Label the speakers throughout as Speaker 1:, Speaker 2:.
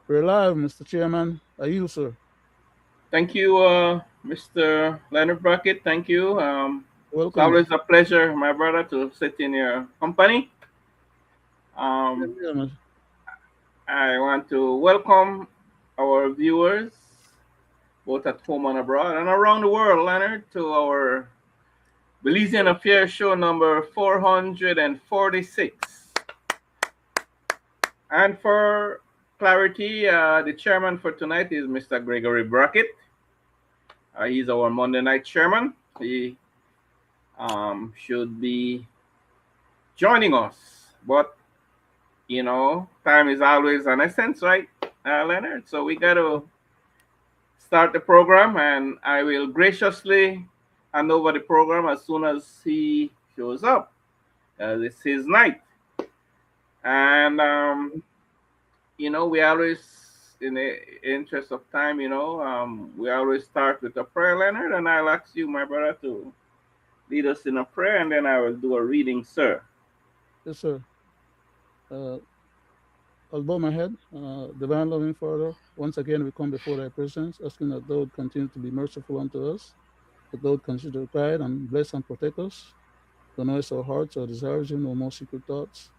Speaker 1: We're live, Mr. Chairman. Are you, sir?
Speaker 2: Thank you, Mr. Leonard Brackett. Thank you. It's
Speaker 1: Welcome.
Speaker 2: always a pleasure, my brother, to sit in your company.
Speaker 1: Yeah,
Speaker 2: Um,
Speaker 1: yeah,
Speaker 2: I want to welcome our viewers, both at home and abroad and around the world, Leonard, to our Belizean Affairs show number 446. And for clarity, the chairman for tonight is Mr. Gregory Brackett. He's our Monday night chairman. He should be joining us. But, time is always an essence, right, Leonard? So we got to start the program, and I will graciously hand over the program as soon as he shows up. It's his night. And, we always, in the interest of time, we always start with a prayer, Leonard, and I'll ask you, my brother, to lead us in a prayer, and then I will do a reading, sir.
Speaker 1: yes, sir. Uh, I'll bow my head. Divine loving Father, once again we come before thy presence, asking that thou would continue to be merciful unto us, that thou would consider guide and bless and protect us. The noise our hearts, our desires, you know more secret thoughts.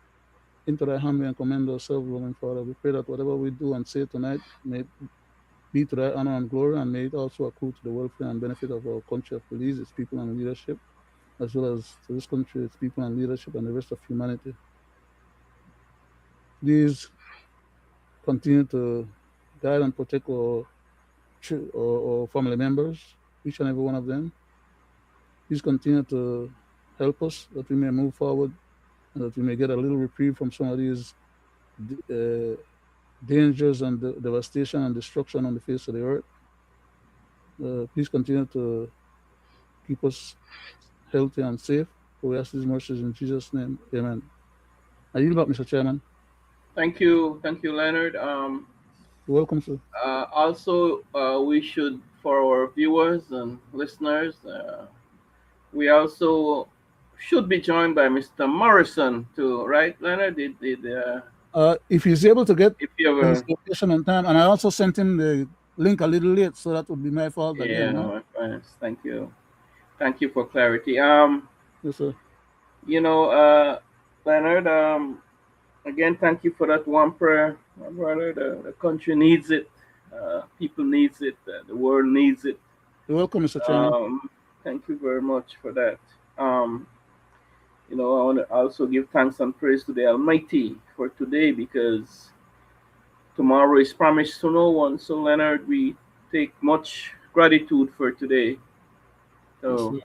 Speaker 1: Into thy hand we commend ourselves, loving Father. We pray that whatever we do and say tonight may be to thy honor and glory, and may it also accrue to the welfare and benefit of our country of Belize, its people and leadership, as well as to this country, its people and leadership, and the rest of humanity. Please continue to guide and protect our family members, each and every one of them. Please continue to help us that we may move forward and that we may get a little reprieve from some of these uh, dangers and devastation and destruction on the face of the earth. Please continue to keep us healthy and safe. For we ask these mercies in Jesus' name. Amen. I yield back, Mr. Chairman.
Speaker 2: Thank you, Leonard.
Speaker 1: You're welcome, sir.
Speaker 2: Also, we should, for our viewers and listeners, we also should be joined by Mr. Morrison too, right, Leonard?
Speaker 1: If he's able to get
Speaker 2: If you
Speaker 1: his
Speaker 2: ever,
Speaker 1: location on time, and I also sent him the link a little late, so that would be my fault again,
Speaker 2: yeah,
Speaker 1: no?
Speaker 2: my friends, thank you for clarity.
Speaker 1: Yes, sir.
Speaker 2: You know, Leonard, again, thank you for that one prayer, my brother. The country needs it, people needs it, the world needs it.
Speaker 1: You're welcome, Mr. Chairman.
Speaker 2: Um, Thank you very much for that. Um, I want to also give thanks and praise to the Almighty for today because tomorrow is promised to no one. So, Leonard, we take much gratitude for today.
Speaker 1: Yes,
Speaker 2: So,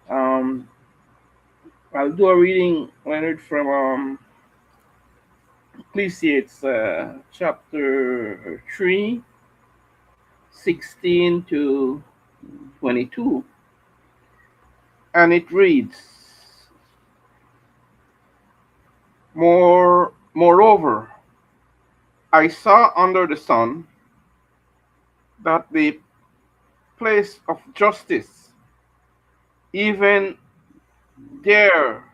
Speaker 1: sir.
Speaker 2: um, I'll do a reading, Leonard, from Ecclesiastes chapter 3, 16 to 22. And it reads, Moreover, I saw under the sun that the place of justice, even there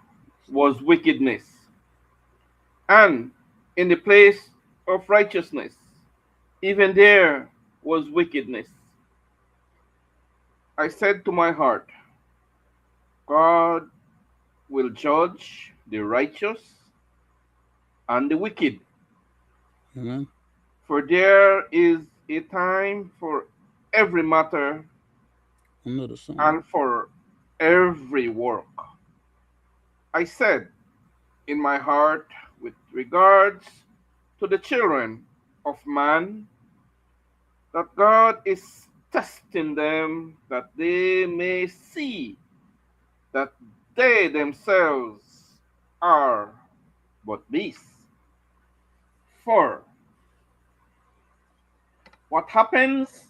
Speaker 2: was wickedness, and in the place of righteousness, even there was wickedness. I said to my heart, God will judge the righteous and the wicked,
Speaker 1: Amen.
Speaker 2: for there is a time for every matter
Speaker 1: Under the sun.
Speaker 2: and for every work. I said in my heart, with regards to the children of man, that God is testing them that they may see that they themselves are but beasts. For what happens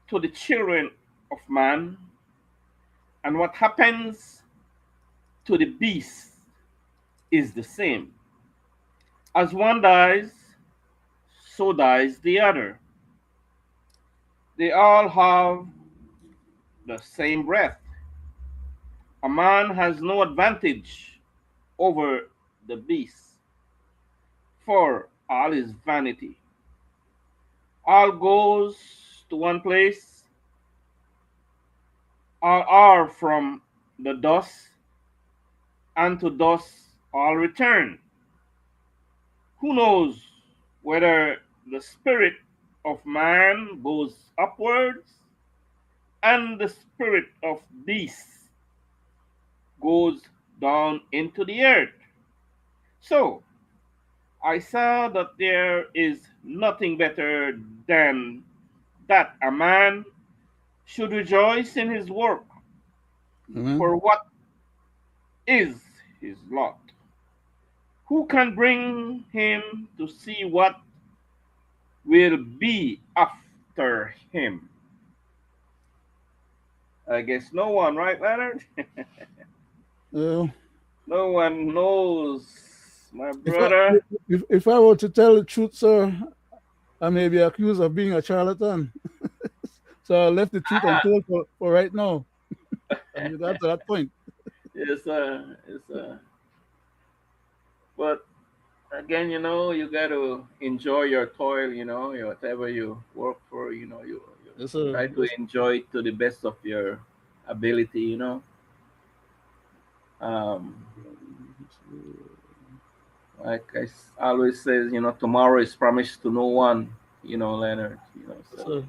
Speaker 2: to the children of man and what happens to the beast is the same. As one dies, so dies the other. They all have the same breath. A man has no advantage over the beast. For all is vanity. All goes to one place, all are from the dust, and to dust all return. Who knows whether the spirit of man goes upwards and the spirit of beast goes down into the earth? So I saw that there is nothing better than that a man should rejoice in his work,
Speaker 1: Amen.
Speaker 2: for what is his lot? Who can bring him to see what will be after him? I guess no one, right, Leonard?
Speaker 1: Uh,
Speaker 2: No one knows, my
Speaker 1: if I
Speaker 2: brother.
Speaker 1: if I were to tell the truth, sir, I may be accused of being a charlatan. So I left the truth untold for right now. And we got to that point.
Speaker 2: It's but again, you got to enjoy your toil, whatever you work for, you
Speaker 1: Yes, sir.
Speaker 2: try to
Speaker 1: Yes.
Speaker 2: enjoy it to the best of your ability. Um, like always says, tomorrow is promised to no one, Leonard,
Speaker 1: Yes,
Speaker 2: so.
Speaker 1: sir.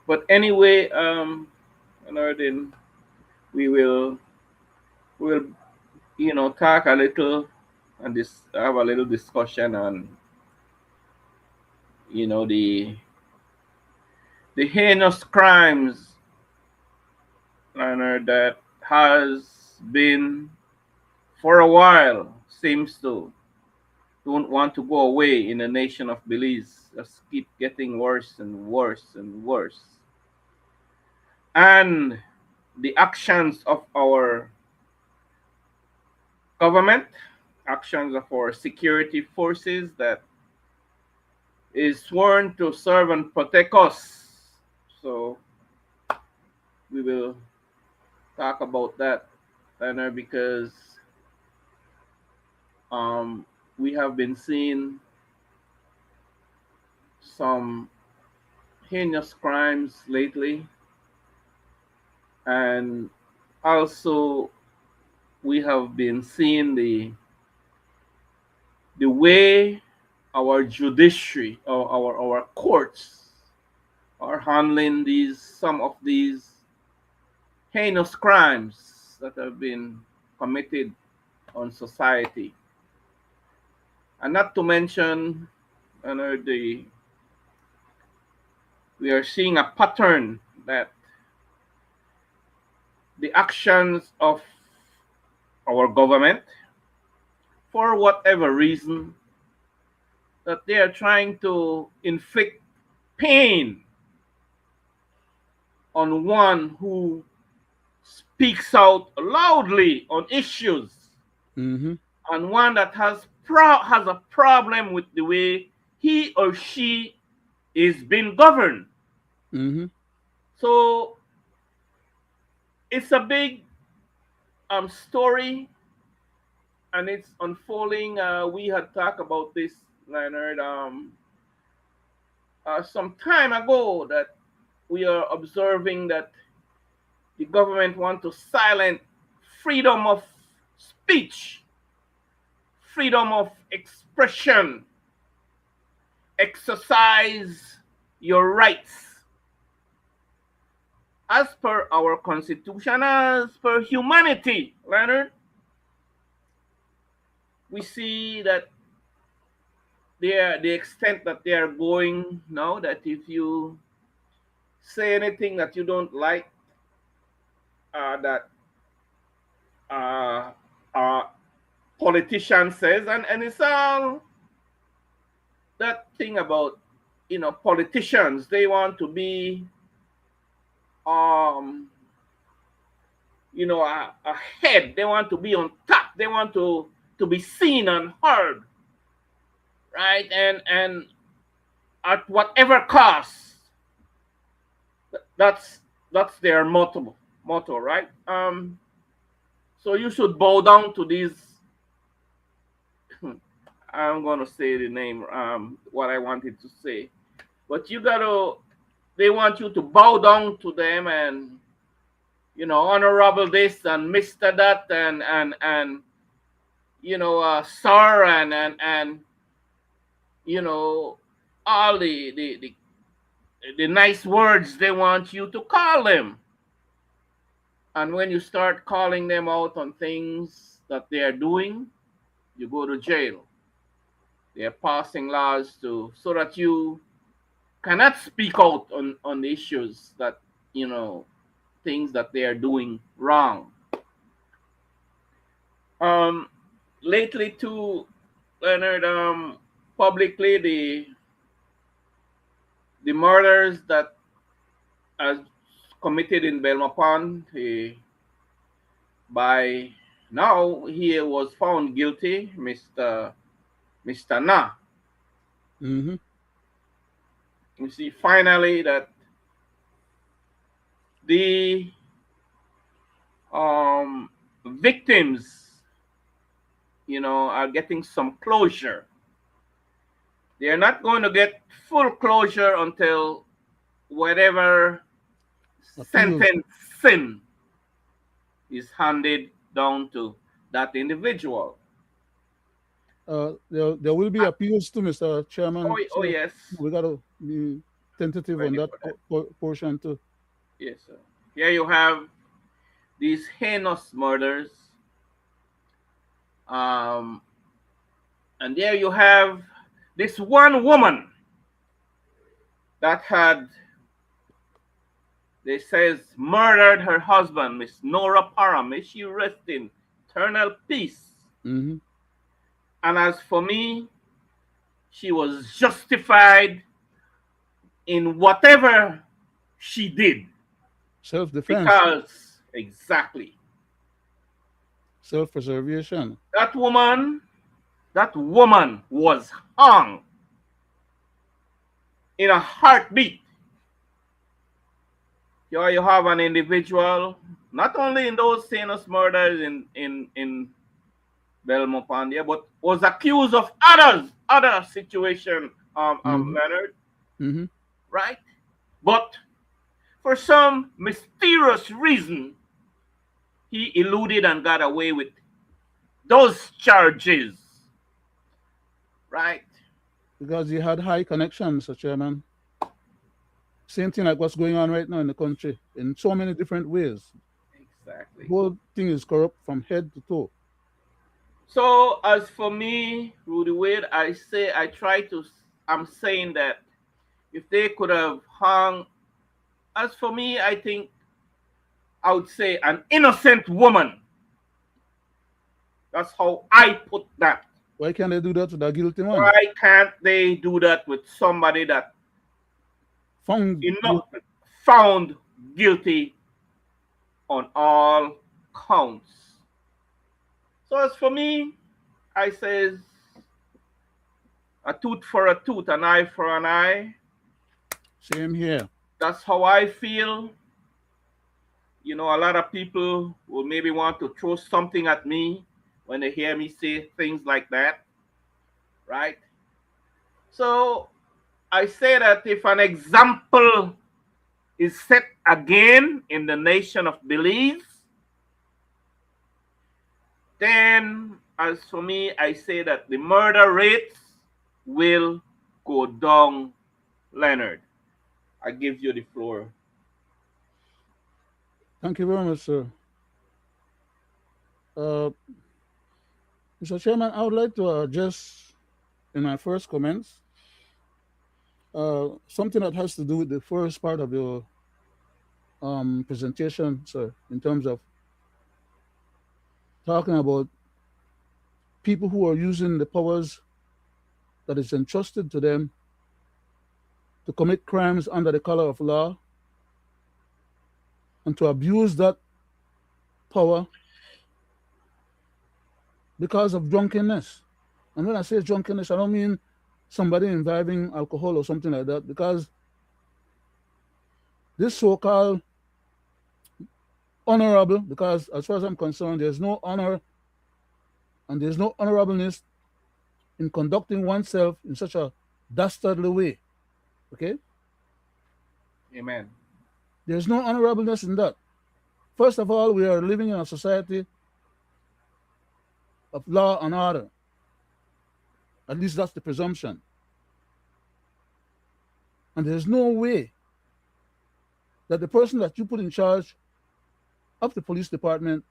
Speaker 2: But anyway, Leonard, then we will, talk a little and this have a little discussion on, the heinous crimes, Leonard, that has been for a while seems to don't want to go away in the nation of Belize. Just keep getting worse and worse and worse. And the actions of our government, actions of our security forces that is sworn to serve and protect us. So we will talk about that, Leonard, because um, we have been seeing some heinous crimes lately, and also we have been seeing the way our judiciary or our courts are handling these some of these heinous crimes that have been committed on society, and not to mention, the we are seeing a pattern that the actions of our government, for whatever reason, that they are trying to inflict pain on one who speaks out loudly on issues,
Speaker 1: Mm-hmm.
Speaker 2: and one that has a problem with the way he or she is being governed.
Speaker 1: Mm-hmm.
Speaker 2: So it's a big story, and it's unfolding. We had talked about this, Leonard, some time ago, that we are observing that the government want to silence freedom of speech, freedom of expression, exercise your rights as per our constitution, as per humanity, Leonard. We see that the extent that they are going now, that if you say anything that you don't like, that uh, uh, politician says, and it's all that thing about, politicians. They want to be um, ahead. They want to be on top. They want to be seen and heard, right? And at whatever cost. That's that's their motto, right? So you should bow down to these I'm gonna say the name, what I wanted to say. But you gotta, they want you to bow down to them and, honorable this and Mister that and sir and you know, all the nice words they want you to call them. And when you start calling them out on things that they are doing, you go to jail. They are passing laws to so that you cannot speak out on the issues that you know things that they are doing wrong. Um, lately too, Leonard, publicly the murders that are committed in Belmapon, by now he was found guilty, Mr. Na.
Speaker 1: Mm-hmm.
Speaker 2: You see, finally that the victims, are getting some closure. They are not going to get full closure until whatever
Speaker 1: Appeals.
Speaker 2: sentencing is handed down to that individual.
Speaker 1: There will be
Speaker 2: Uh,
Speaker 1: appeals to Mr.
Speaker 2: Oh,
Speaker 1: Chairman,
Speaker 2: oh
Speaker 1: so
Speaker 2: yes,
Speaker 1: we got to be tentative on
Speaker 2: ready
Speaker 1: that
Speaker 2: for that.
Speaker 1: portion too.
Speaker 2: Yes, sir. Here you have these heinous murders, um, and there you have this one woman that had, they says, murdered her husband, Miss Nora Parham. May she rest in eternal peace.
Speaker 1: Mm-hmm.
Speaker 2: And as for me, she was justified in whatever she did
Speaker 1: Self-defense,
Speaker 2: because exactly
Speaker 1: self-preservation.
Speaker 2: that woman, that woman was hung in a heartbeat. Here you have an individual, not only in those heinous murders in Belmopandia, but was accused of other situation,
Speaker 1: Mm-hmm.
Speaker 2: Leonard,
Speaker 1: Mm-hmm.
Speaker 2: right? But for some mysterious reason, he eluded and got away with those charges, right?
Speaker 1: Because he had high connections, Mr. Chairman. Same thing like what's going on right now in the country in so many different ways. The
Speaker 2: Exactly.
Speaker 1: whole thing is corrupt from head to toe.
Speaker 2: So as for me, Rudy Wade, I try to, I'm saying that if they could have hung, as for me, I think I would say an innocent woman. That's how I put that.
Speaker 1: Why can't they do that to the guilty one?
Speaker 2: Why can't they do that with somebody that
Speaker 1: Found
Speaker 2: enough found guilty on all counts? So as for me, I says a tooth for a tooth, an eye for an eye.
Speaker 1: same here.
Speaker 2: That's how I feel. A lot of people will maybe want to throw something at me when they hear me say things like that, right? So I say that if an example is set again in the nation of Belize, then as for me, I say that the murder rates will go down, Leonard. I give you the floor.
Speaker 1: Thank you very much, sir. Uh, Mr. Chairman, I would like to address in my first comments something that has to do with the first part of your presentation, sir, in terms of talking about people who are using the powers that is entrusted to them to commit crimes under the color of law and to abuse that power because of drunkenness. And when I say drunkenness, I don't mean somebody imbibing alcohol or something like that, because this so-called honorable, because as far as I'm concerned, there's no honor and there's no honorableness in conducting oneself in such a dastardly way. Okay?
Speaker 2: Amen.
Speaker 1: There's no honorableness in that. First of all, we are living in a society of law and order. At least that's the presumption. And there's no way that the person that you put in charge of the police department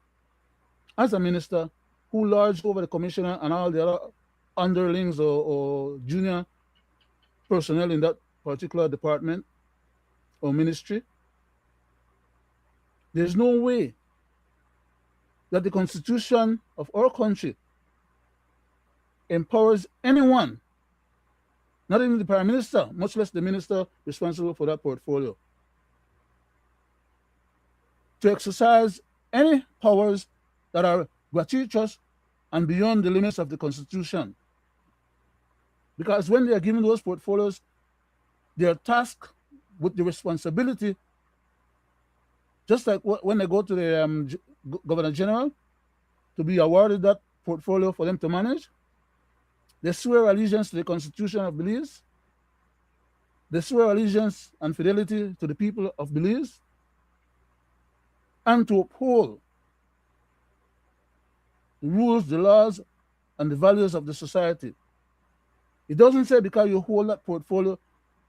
Speaker 1: as a minister who lords over the commissioner and all the other underlings or junior personnel in that particular department or ministry, there's no way that the constitution of our country empowers anyone, not even the prime minister, much less the minister responsible for that portfolio, to exercise any powers that are gratuitous and beyond the limits of the constitution. Because when they are given those portfolios, they are tasked with the responsibility, just like when they go to the governor general to be awarded that portfolio for them to manage. They swear allegiance to the Constitution of Belize. They swear allegiance and fidelity to the people of Belize, and to uphold the rules, the laws, and the values of the society. It doesn't say because you hold that portfolio,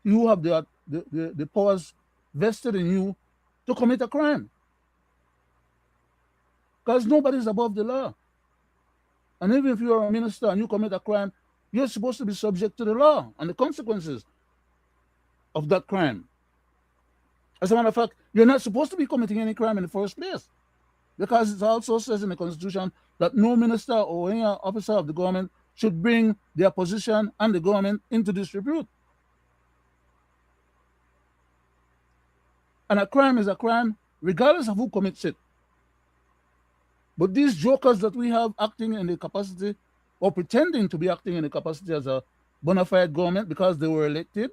Speaker 1: you have the powers vested in you to commit a crime. Because nobody is above the law. And even if you are a minister and you commit a crime, you're supposed to be subject to the law and the consequences of that crime. As a matter of fact, you're not supposed to be committing any crime in the first place, because it also says in the Constitution that no minister or any officer of the government should bring their position and the government into disrepute. And a crime is a crime regardless of who commits it. But these jokers that we have acting in the capacity or pretending to be acting in the capacity as a bona fide government because they were elected,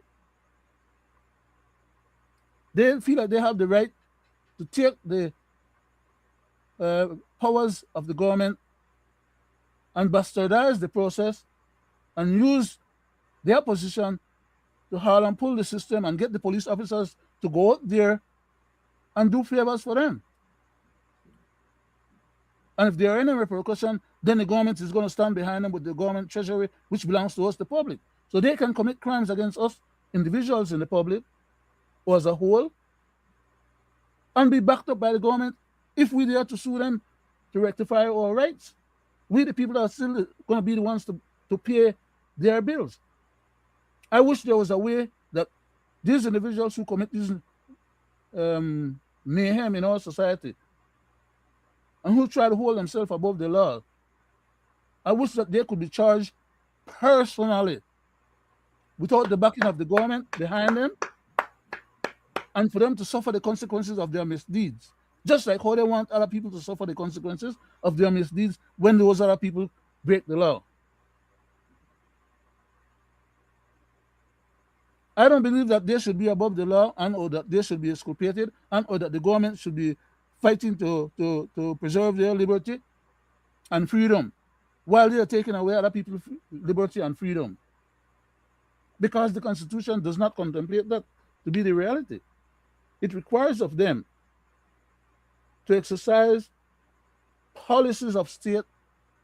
Speaker 1: they feel like they have the right to take the powers of the government and bastardize the process and use their position to haul and pull the system and get the police officers to go out there and do favors for them. And if there are any repercussion, then the government is going to stand behind them with the government treasury, which belongs to us, the public. So they can commit crimes against us, individuals in the public, or as a whole, and be backed up by the government if we dare to sue them to rectify our rights. We, the people, are still going to be the ones to pay their bills. I wish there was a way that these individuals who commit these mayhem in our society and who try to hold themselves above the law, I wish that they could be charged personally without the backing of the government behind them, and for them to suffer the consequences of their misdeeds, just like how they want other people to suffer the consequences of their misdeeds when those other people break the law. I don't believe that they should be above the law, and or that they should be exculpated, and or that the government should be fighting to preserve their liberty and freedom while they are taking away other people's liberty and freedom. Because the Constitution does not contemplate that to be the reality. It requires of them to exercise policies of state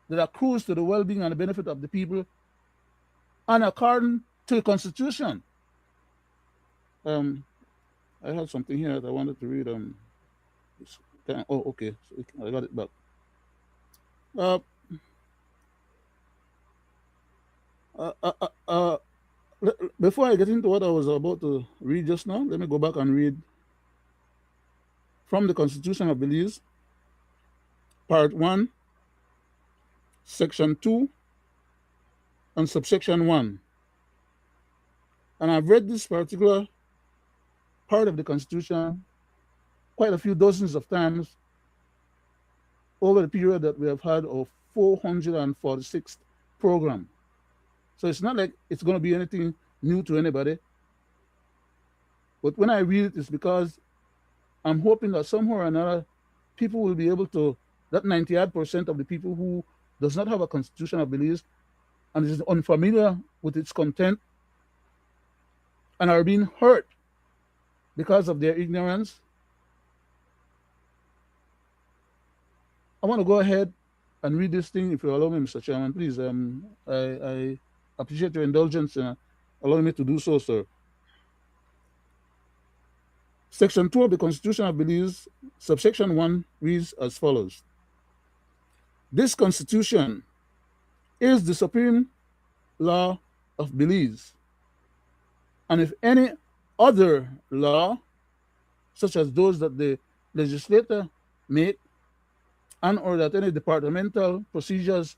Speaker 1: that accrues to the well-being and the benefit of the people and according to the Constitution. I had something here that I wanted to read. Okay, so I got it back. Uh, Before I get into what I was about to read just now, let me go back and read from the Constitution of Belize, Part 1, Section 2, and Subsection 1. And I've read this particular part of the Constitution quite a few dozens of times over the period that we have had our 446th program. So it's not like it's going to be anything new to anybody. But when I read it, it's because I'm hoping that somehow or another, people will be able to, that 98% of the people who does not have a Constitution of Belize, and is unfamiliar with its content and are being hurt because of their ignorance, I want to go ahead and read this thing, if you allow me, Mr. Chairman, please. I appreciate your indulgence in allowing me to do so, sir. Section 2 of the Constitution of Belize, subsection 1 reads as follows: This Constitution is the supreme law of Belize, and if any other law, such as those that the legislator make, and or that any departmental procedures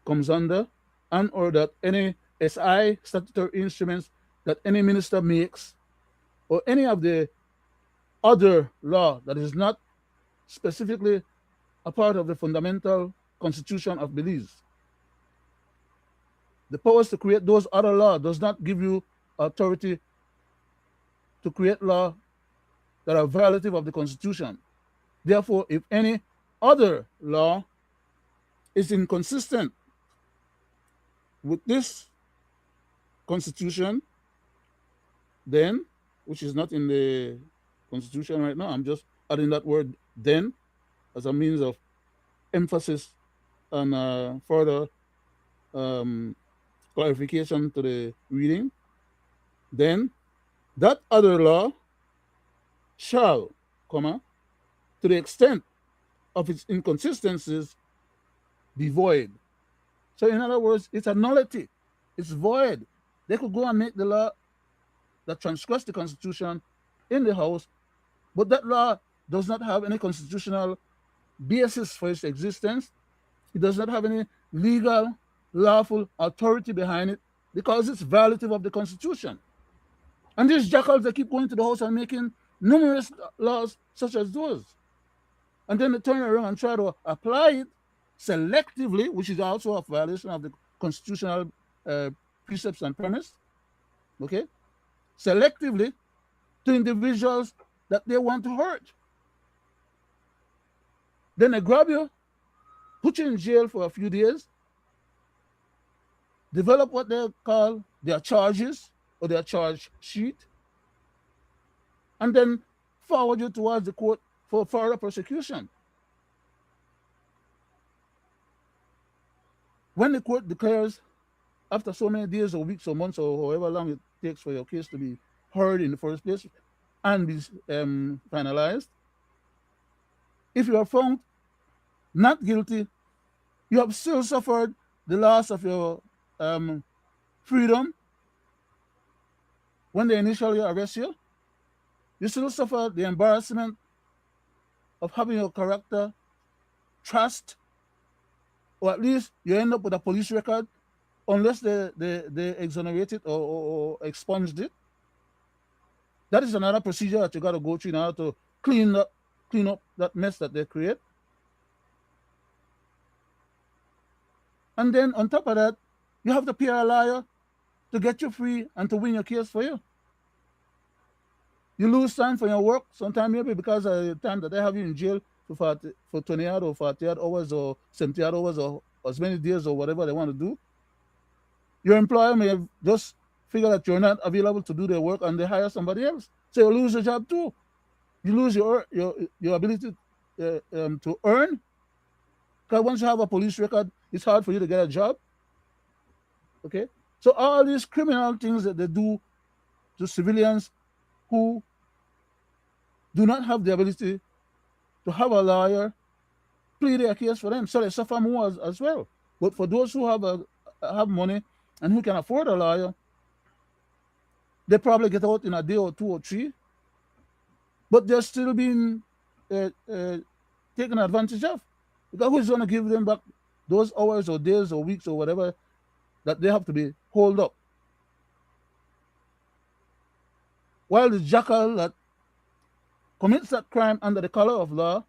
Speaker 1: comes under, and or that any SI statutory instruments that any minister makes, or any of the other law that is not specifically a part of the fundamental constitution of Belize. The powers to create those other laws does not give you authority to create law that are violative of the constitution. Therefore, if any other law is inconsistent with this constitution, then, which is not in the constitution right now, I'm just adding that word then as a means of emphasis and further um, clarification to the reading, then that other law shall, comma, to the extent of its inconsistencies, be void. So in other words, it's a nullity. It's void. They could go and make the law that transgress the constitution in the House, but that law does not have any constitutional basis for its existence. It does not have any legal, lawful authority behind it because it's violative of the constitution. And these jackals, they keep going to the House and making numerous laws such as those. And then they turn around and try to apply it selectively, which is also a violation of the constitutional precepts and premise, okay, selectively to individuals that they want to hurt. Then they grab you, put you in jail for a few days, develop what they call their charges or their charge sheet, and then forward you towards the court for further prosecution. When the court declares, after so many days or weeks or months or however long it takes for your case to be heard in the first place and be finalized, if you are found not guilty, you have still suffered the loss of your freedom when they initially arrest you. You still suffer the embarrassment of having your character trashed, or at least you end up with a police record unless they exonerate it or expunged it. That is another procedure that you got to go through in order to clean up that mess that they create. And then on top of that, you have to pay a lawyer to get you free and to win your case for you. You lose time for your work, sometimes maybe because of the time that they have you in jail for 20 odd or 40 odd hours or 70 odd hours or as many days or whatever they want to do. Your employer may have just figure that you're not available to do their work and they hire somebody else. So you lose your job too. You lose your ability to earn. Because once you have a police record, it's hard for you to get a job. Okay? So all these criminal things that they do to civilians who do not have the ability to have a lawyer plead their case for them, so they suffer more as well. But for those who have money and who can afford a lawyer, they probably get out in a day or two or three, but they're still being taken advantage of. Because who's going to give them back those hours or days or weeks or whatever that they have to be holed up? While the jackal that commits that crime under the color of law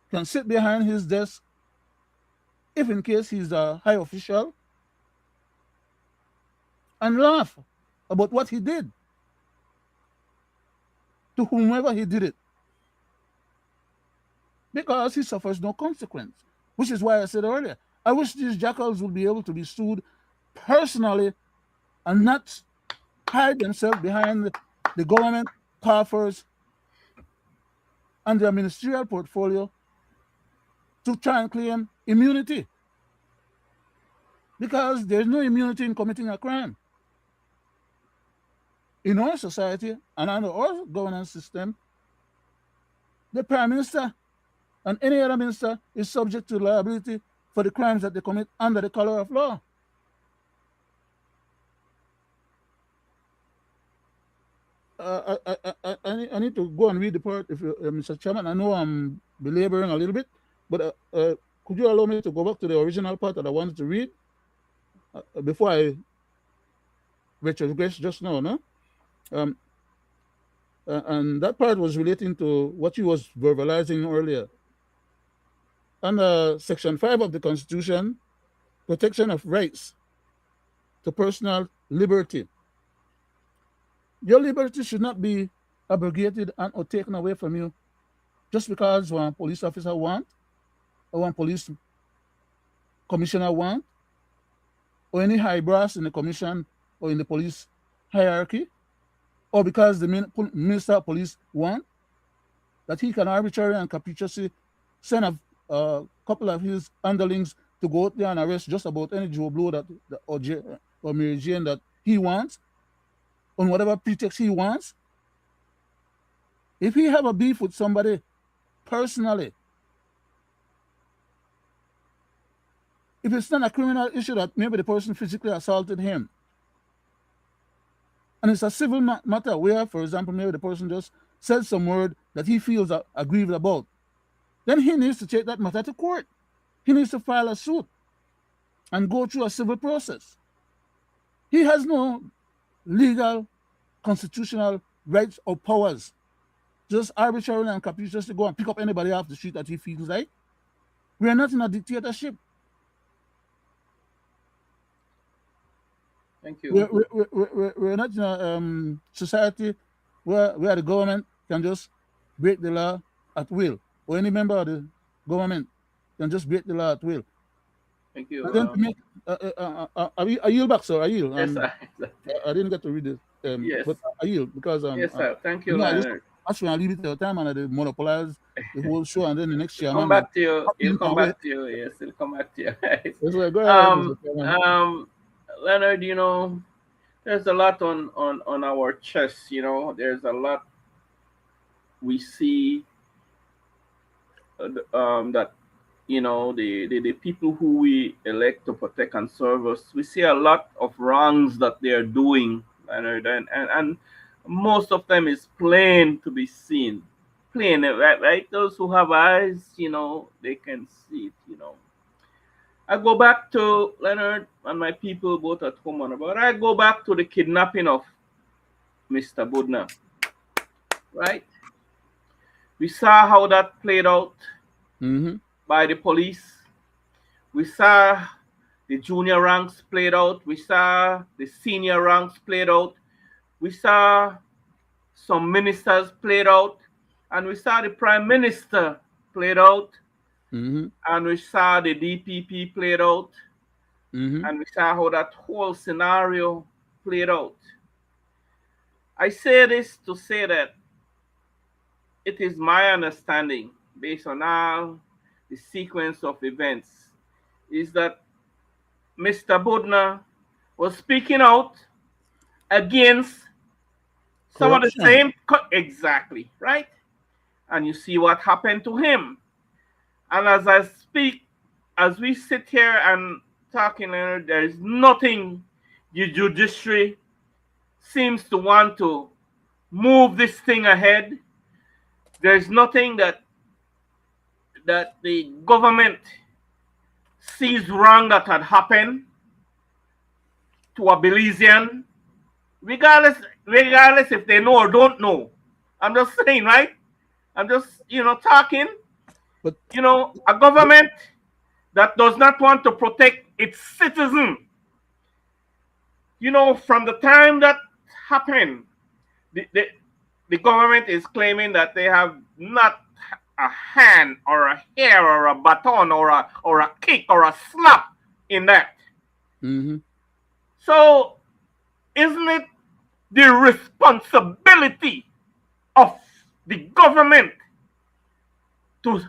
Speaker 1: can sit behind his desk, if in case he's a high official, and laugh about what he did to whomever he did it, because he suffers no consequence. Which is why I said earlier, I wish these jackals would be able to be sued personally and not hide themselves behind the government coffers and their ministerial portfolio to try and claim immunity, because there's no immunity in committing a crime. In our society and under our governance system, the prime minister and any other minister is subject to liability for the crimes that they commit under the color of law. I need to go and read the part, if you, Mr. Chairman. I know I'm belaboring a little bit, but could you allow me to go back to the original part that I wanted to read before I retrogress just now? No, um, and that part was relating to what you was verbalizing earlier. Under Section 5 of the Constitution, protection of rights to personal liberty. Your liberty should not be abrogated and or taken away from you just because one police officer want, or one police commissioner want, or any high brass in the commission or in the police hierarchy, or because the minister of police want, that he can arbitrarily and capriciously send a couple of his underlings to go out there and arrest just about any Joe Blow or Mary Jane that he wants on whatever pretext he wants. If he have a beef with somebody personally, if it's not a criminal issue that maybe the person physically assaulted him, and it's a civil matter where, for example, maybe the person just said some word that he feels aggrieved about, then he needs to take that matter to court. He needs to file a suit and go through a civil process. He has no legal, constitutional rights or powers just arbitrarily and capriciously go and pick up anybody off the street that he feels like. We are not in a dictatorship.
Speaker 2: Thank you.
Speaker 1: We're not in a society where the government can just break the law at will, or any member of the government can just break the law at will.
Speaker 2: Thank you.
Speaker 1: And then to make, I yield back, sir. I yield.
Speaker 2: Yes, sir.
Speaker 1: I didn't get to read it,
Speaker 2: Yes.
Speaker 1: but I yield because
Speaker 2: Yes, sir. Thank you,
Speaker 1: I just
Speaker 2: Leonard.
Speaker 1: actually I leave it at the time and I monopolize the whole show, and then the next
Speaker 2: Come
Speaker 1: chairman will
Speaker 2: back to you.
Speaker 1: pop
Speaker 2: He'll
Speaker 1: in
Speaker 2: come
Speaker 1: and away.
Speaker 2: back to you. Yes, he'll come back to you. Right.
Speaker 1: That's why, go ahead, Mr.
Speaker 2: Um,
Speaker 1: Chairman.
Speaker 2: Leonard, there's a lot on our chest. There's a lot we see that the people who we elect to protect and serve us, we see a lot of wrongs that they are doing, and most of them is plain to be seen, plain, right. Those who have eyes, they can see it. I go back to Leonard and my people both at home and abroad. I go back to the kidnapping of Mr. Budner, right? We saw how that played out
Speaker 1: Mm-hmm.
Speaker 2: by the police. We saw the junior ranks played out. We saw the senior ranks played out. We saw some ministers played out. And we saw the prime minister played out.
Speaker 1: Mm-hmm.
Speaker 2: And we saw the DPP played out.
Speaker 1: Mm-hmm.
Speaker 2: And we saw how that whole scenario played out. I say this to say that it is my understanding, based on all the sequence of events, is that Mr. Budner was speaking out against some of the
Speaker 1: Corruption.
Speaker 2: same, exactly, right? And you see what happened to him. And as I speak, as we sit here and talking, there is nothing the judiciary seems to want to move this thing ahead. There's nothing that the government sees wrong that had happened to a Belizean, regardless if they know or don't know. I'm just saying, right? I'm just, talking.
Speaker 1: But
Speaker 2: A government that does not want to protect its citizen. From the time that happened, the government is claiming that they have not a hand or a hair or a baton or a kick or a slap in that.
Speaker 1: Mm-hmm.
Speaker 2: So isn't it the responsibility of the government to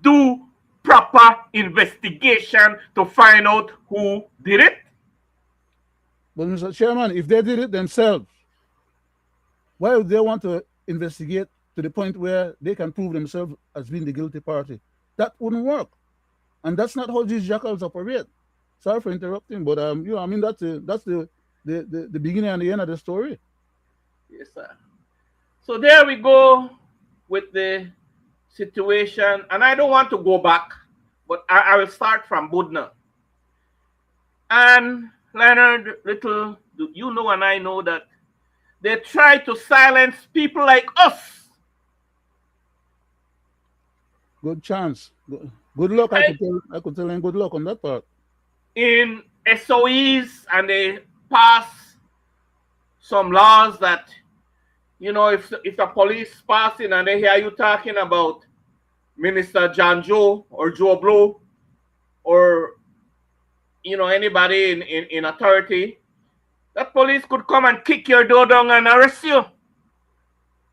Speaker 2: do proper investigation to find out who did it?
Speaker 1: But Mr. Chairman, if they did it themselves, why would they want to investigate to the point where they can prove themselves as being the guilty party? That wouldn't work, and that's not how these jackals operate. Sorry for interrupting, but I mean that's the beginning and the end of the story.
Speaker 2: Yes, sir. So there we go with the situation, and I don't want to go back, but I will start from Budna. And Leonard, little do you know, and I know that they try to silence people like us,
Speaker 1: Good chance. Good luck.
Speaker 2: right?
Speaker 1: I could tell them good luck on that part.
Speaker 2: In SOEs, and they pass some laws that, if the police pass in and they hear you talking about Minister John Joe or Joe Blow or anybody in authority, that police could come and kick your door down and arrest you,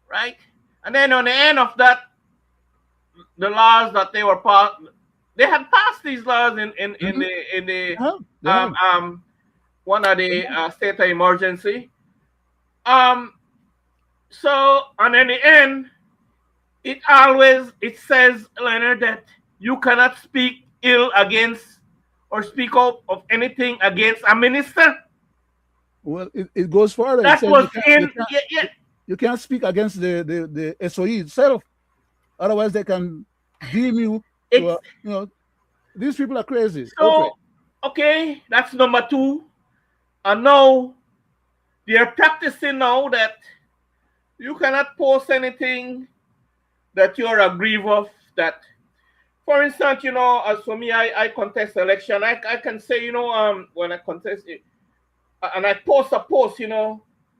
Speaker 2: right? And then on the end of that, the laws that they had passed these laws
Speaker 1: Mm-hmm.
Speaker 2: in the
Speaker 1: They have. They
Speaker 2: um
Speaker 1: have.
Speaker 2: um one of the state of emergency. Um, so and in the end, it says, Leonard, that you cannot speak ill against or speak up of anything against a minister.
Speaker 1: Well, it goes further. It
Speaker 2: That
Speaker 1: says
Speaker 2: was in, yeah, yeah.
Speaker 1: you can't speak against the SOE itself. Otherwise, they can deem you to
Speaker 2: It's
Speaker 1: these people are crazy. Outright.
Speaker 2: so okay. That's number two. And now they are practicing now that you cannot post anything that you're aggrieved of. That, for instance, as for me, I contest election. I can say, when I contest it, and I post a post, I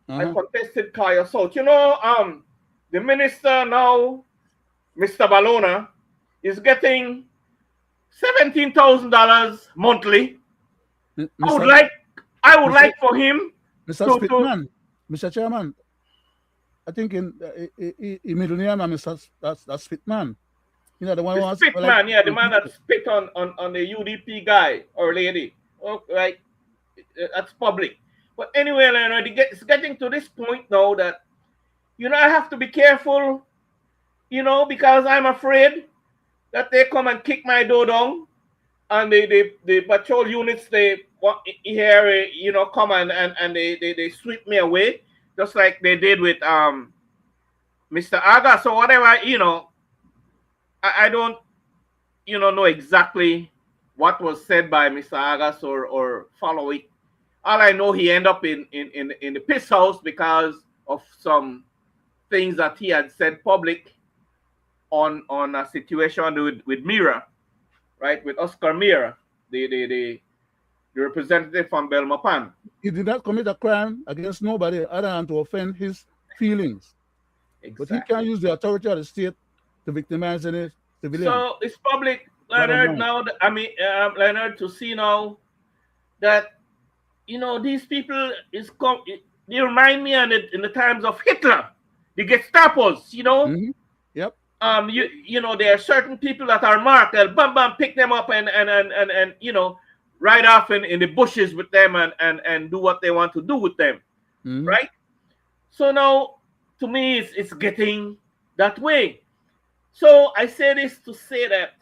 Speaker 1: Uh-huh.
Speaker 2: contested Kaya South. The minister now, Mr. Balona, is getting $17,000 monthly. I would
Speaker 1: Mr.
Speaker 2: like, I would
Speaker 1: Mr.
Speaker 2: like for him
Speaker 1: Mr.
Speaker 2: to
Speaker 1: Spitman, Mr. Chairman, I think in middle name, that's Spitman. You know the one
Speaker 2: the
Speaker 1: who wants
Speaker 2: spit
Speaker 1: like
Speaker 2: man, yeah, the
Speaker 1: the
Speaker 2: man that
Speaker 1: people.
Speaker 2: spit on the UDP guy or lady. Oh, right, that's public. But anyway, Leonard, it's getting to this point now that I have to be careful, because I'm afraid that they come and kick my door down, and the patrol units they here come and they sweep me away, just like they did with Mr. Aga. So whatever, I don't know exactly what was said by Mr. Agas or follow it. All I know, he ended up in the piss house because of some things that he had said public on a situation with Mira, right? With Oscar Mira, the representative from Belmopan.
Speaker 1: He did not commit a crime against nobody other than to offend his feelings. But he can't
Speaker 2: Exactly.
Speaker 1: use the authority of the state to victimize any civilian.
Speaker 2: So it's public,
Speaker 1: Bottom
Speaker 2: Leonard.
Speaker 1: line.
Speaker 2: Now, Leonard, to see now that these people they remind me in the times of Hitler, the Gestapos.
Speaker 1: Mm-hmm. Yep.
Speaker 2: There are certain people that are marked. They'll bam pick them up and ride off in the bushes with them and do what they want to do with them,
Speaker 1: Mm-hmm.
Speaker 2: right? So now, to me, it's getting that way. So I say this to say that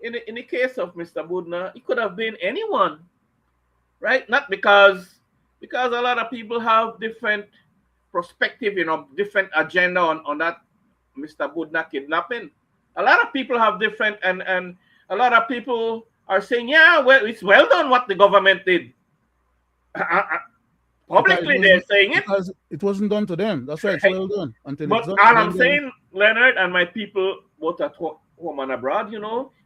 Speaker 2: in the case of Mr. Budna, it could have been anyone, right? Not because a lot of people have different perspective, different agenda on that Mr. Budna kidnapping. A lot of people have different, and a lot of people are saying, yeah, well, it's well done what the government did. Publicly, they're saying it,
Speaker 1: because it wasn't done to them. That's why it's
Speaker 2: right?
Speaker 1: well done until it's
Speaker 2: But
Speaker 1: done to
Speaker 2: all I'm
Speaker 1: them. Then
Speaker 2: saying, Leonard, and my people both at home and abroad,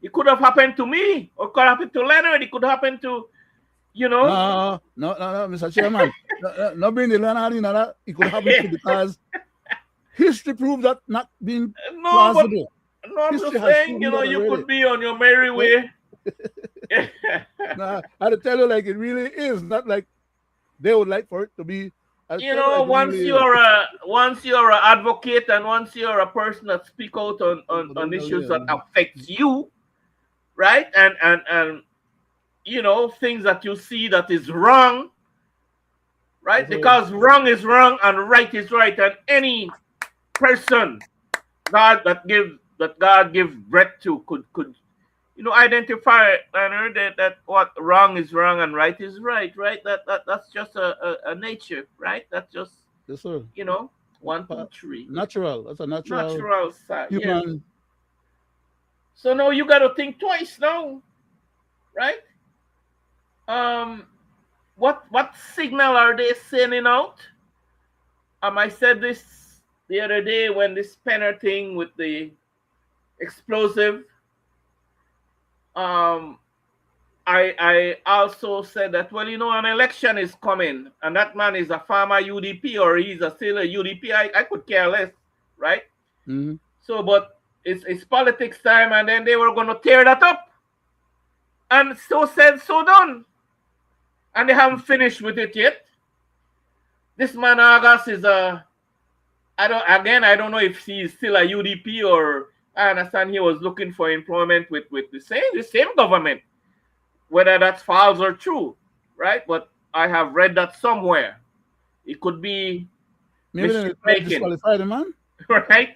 Speaker 2: it could have happened to me, or could happen to Leonard. It could happen to, you know.
Speaker 1: no, Mr. Chairman, not bring the Leonard in that. It could happen to because history proves that not being
Speaker 2: No, but
Speaker 1: plausible.
Speaker 2: No, I'm
Speaker 1: History
Speaker 2: just
Speaker 1: has
Speaker 2: saying,
Speaker 1: proven that
Speaker 2: you
Speaker 1: already.
Speaker 2: could be on your merry
Speaker 1: Right?
Speaker 2: way.
Speaker 1: Nah, I had to tell you like it really is, not like they would like for it to be. I tell you like it
Speaker 2: Once
Speaker 1: really is.
Speaker 2: you're an advocate and once you're a person that speak out on,
Speaker 1: But don't tell me.
Speaker 2: issues that affects you, right? And things that you see that is wrong, right?
Speaker 1: That's all.
Speaker 2: Because wrong is wrong and right is right, and any person God gives breath to could identify, Leonard, that what wrong is wrong and right is right, right? That's just a nature, right? That's just
Speaker 1: Yes, sir.
Speaker 2: you know one, two,
Speaker 1: Pa-
Speaker 2: three,
Speaker 1: Natural. That's a natural
Speaker 2: natural side. Yes.
Speaker 1: human.
Speaker 2: So now you got to think twice now, right? Um, what signal are they sending out? I said this the other day when this Penner thing with the explosive. Um, I also said that, well, an election is coming, and that man is a former UDP or he's still a UDP. I could care less, right?
Speaker 1: Mm-hmm.
Speaker 2: So, but it's politics time, and then they were going to tear that up, and so said, so done, and they haven't finished with it yet. This man August is I don't know if he's still a UDP or I understand he was looking for employment with the same government. Whether that's false or true, right? But I have read that somewhere. It could be
Speaker 1: Maybe then
Speaker 2: mischief
Speaker 1: they try to
Speaker 2: making,
Speaker 1: disqualify the man.
Speaker 2: right?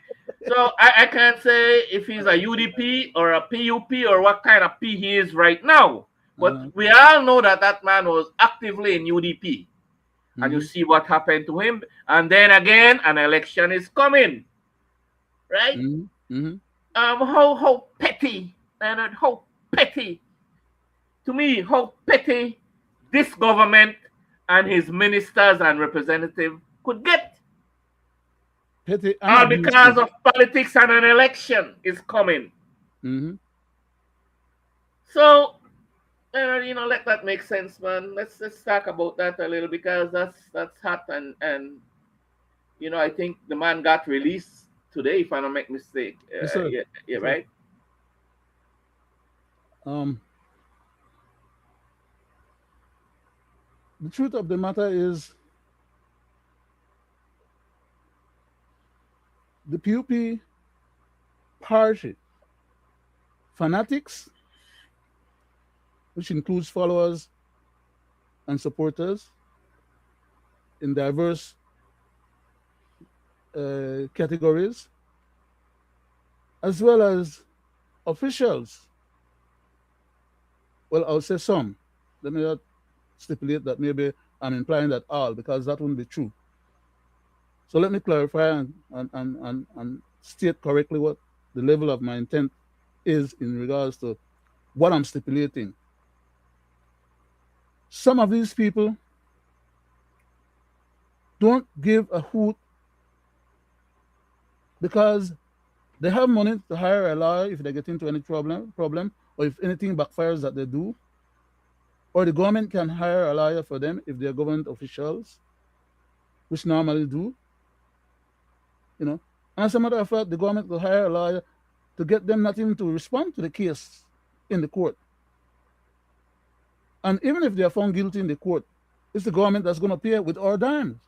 Speaker 2: So I can't say if he's a UDP or a PUP or what kind of P he is right now. But
Speaker 1: Uh,
Speaker 2: we all know that that man was actively in UDP. And you
Speaker 1: mm-hmm.
Speaker 2: see what happened to him. And then again, an election is coming, right?
Speaker 1: Mm-hmm. Mm-hmm.
Speaker 2: How petty, Leonard, how petty to me, how petty this government and his ministers and representatives could get.
Speaker 1: Petty and
Speaker 2: All because
Speaker 1: abusive.
Speaker 2: of politics and an election is coming.
Speaker 1: Mm-hmm.
Speaker 2: So, let that make sense, man. Let's talk about that a little because that's hot and I think the man got released today, if I don't make mistake.
Speaker 1: Yes, sir.
Speaker 2: Yeah, yeah,
Speaker 1: Yes, sir.
Speaker 2: right.
Speaker 1: Um, the truth of the matter is the PUP party fanatics, which includes followers and supporters in diverse categories, as well as officials. Well, I'll say some. Let me not stipulate that maybe I'm implying that all, because that wouldn't be true. So let me clarify and state correctly what the level of my intent is in regards to what I'm stipulating. Some of these people don't give a hoot because they have money to hire a lawyer if they get into any problem, or if anything backfires that they do, or the government can hire a lawyer for them if they're government officials, which normally do, you know. And as a matter of fact, the government will hire a lawyer to get them not even to respond to the case in the court. And even if they are found guilty in the court, it's the government that's going to pay with our dimes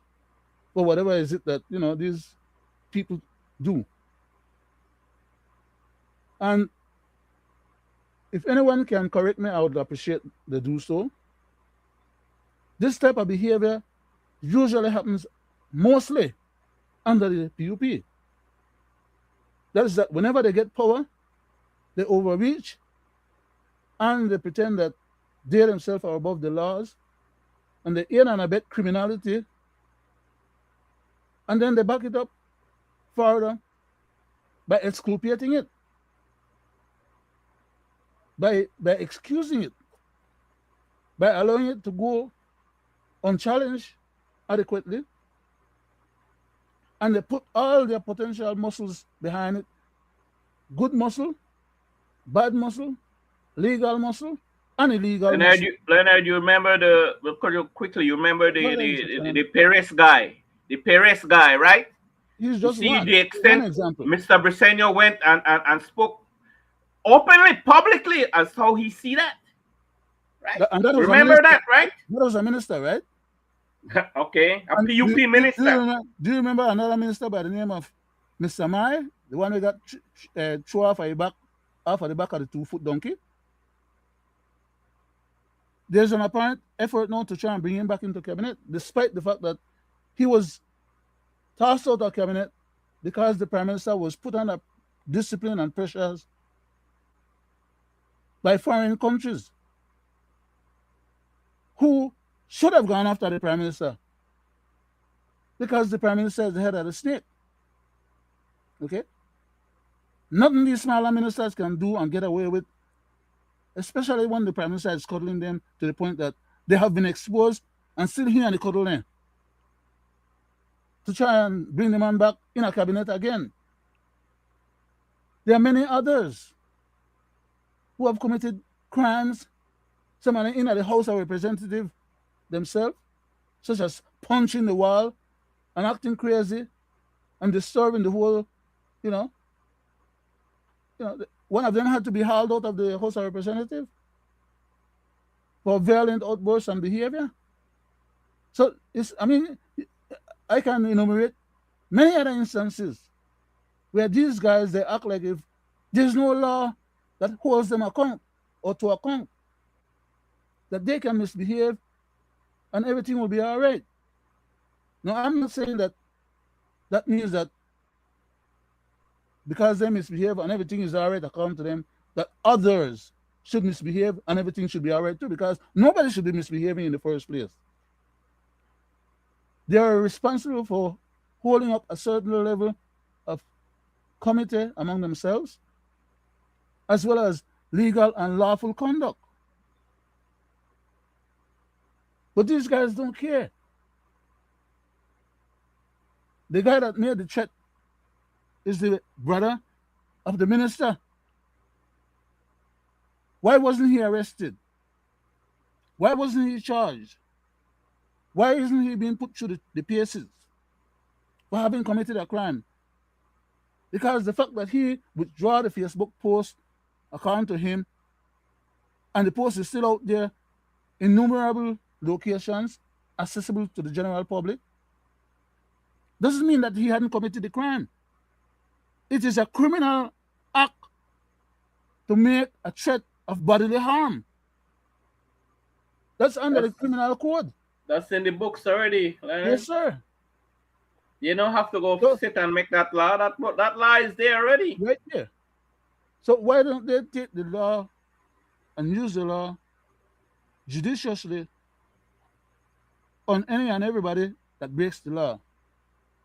Speaker 1: for whatever is it that these people do. And if anyone can correct me, I would appreciate they do so. This type of behavior usually happens mostly under the PUP. That is that whenever they get power, they overreach and they pretend that they themselves are above the laws and they aid and abet criminality, and then they back it up further by exculpating it, by excusing it, by allowing it to go unchallenged adequately, and they put all their potential muscles behind it: good muscle, bad muscle, legal muscle, and illegal
Speaker 2: Leonard,
Speaker 1: muscle.
Speaker 2: you remember quickly? You remember
Speaker 1: Go
Speaker 2: the
Speaker 1: ahead, Mr.
Speaker 2: the, the,
Speaker 1: Shannon.
Speaker 2: the Perez guy, right?
Speaker 1: he's
Speaker 2: You
Speaker 1: just
Speaker 2: see the
Speaker 1: one
Speaker 2: extent
Speaker 1: example.
Speaker 2: Mr. Briseño went and spoke openly, publicly as how he see that, right?
Speaker 1: And that was a
Speaker 2: Remember
Speaker 1: minister.
Speaker 2: that, right?
Speaker 1: That was a minister, right?
Speaker 2: Okay, a
Speaker 1: And
Speaker 2: PUP minister.
Speaker 1: do you remember another minister by the name of Mr. Mai, the one who got thrown off of the back of the 2-foot donkey? There's an apparent effort now to try and bring him back into cabinet, despite the fact that he was tossed out of cabinet because the prime minister was put under discipline and pressures by foreign countries who should have gone after the prime minister because the prime minister is the head of the state. Okay? Nothing these smaller ministers can do and get away with, especially when the prime minister is cuddling them to the point that they have been exposed and still here in the cuddle line to try and bring the man back in a cabinet again. There are many others who have committed crimes, some are in the House of Representatives themselves, such as punching the wall and acting crazy and disturbing the whole, you know, one of them had to be hauled out of the House of Representatives for violent outbursts and behavior. So I can enumerate many other instances where these guys, they act like if there's no law that holds them account or to account, that they can misbehave and everything will be all right. Now, I'm not saying that that means that because they misbehave and everything is all right according to them, that others should misbehave and everything should be all right too, because nobody should be misbehaving in the first place. They are responsible for holding up a certain level of committee among themselves, as well as legal and lawful conduct. But these guys don't care. The guy that made the threat is the brother of the minister. Why wasn't he arrested? Why wasn't he charged? Why isn't he being put through the paces for having committed a crime? Because the fact that he withdrew the Facebook post, according to him, and the post is still out there, innumerable locations accessible to the general public, doesn't mean that he hadn't committed the crime. It is a criminal act to make a threat of bodily harm. That's under the criminal code.
Speaker 2: That's in the books already, Leonard.
Speaker 1: Yes, sir.
Speaker 2: You don't have to go sit and make that law. That law is there already.
Speaker 1: Right there. So why don't they take the law and use the law judiciously on any and everybody that breaks the law?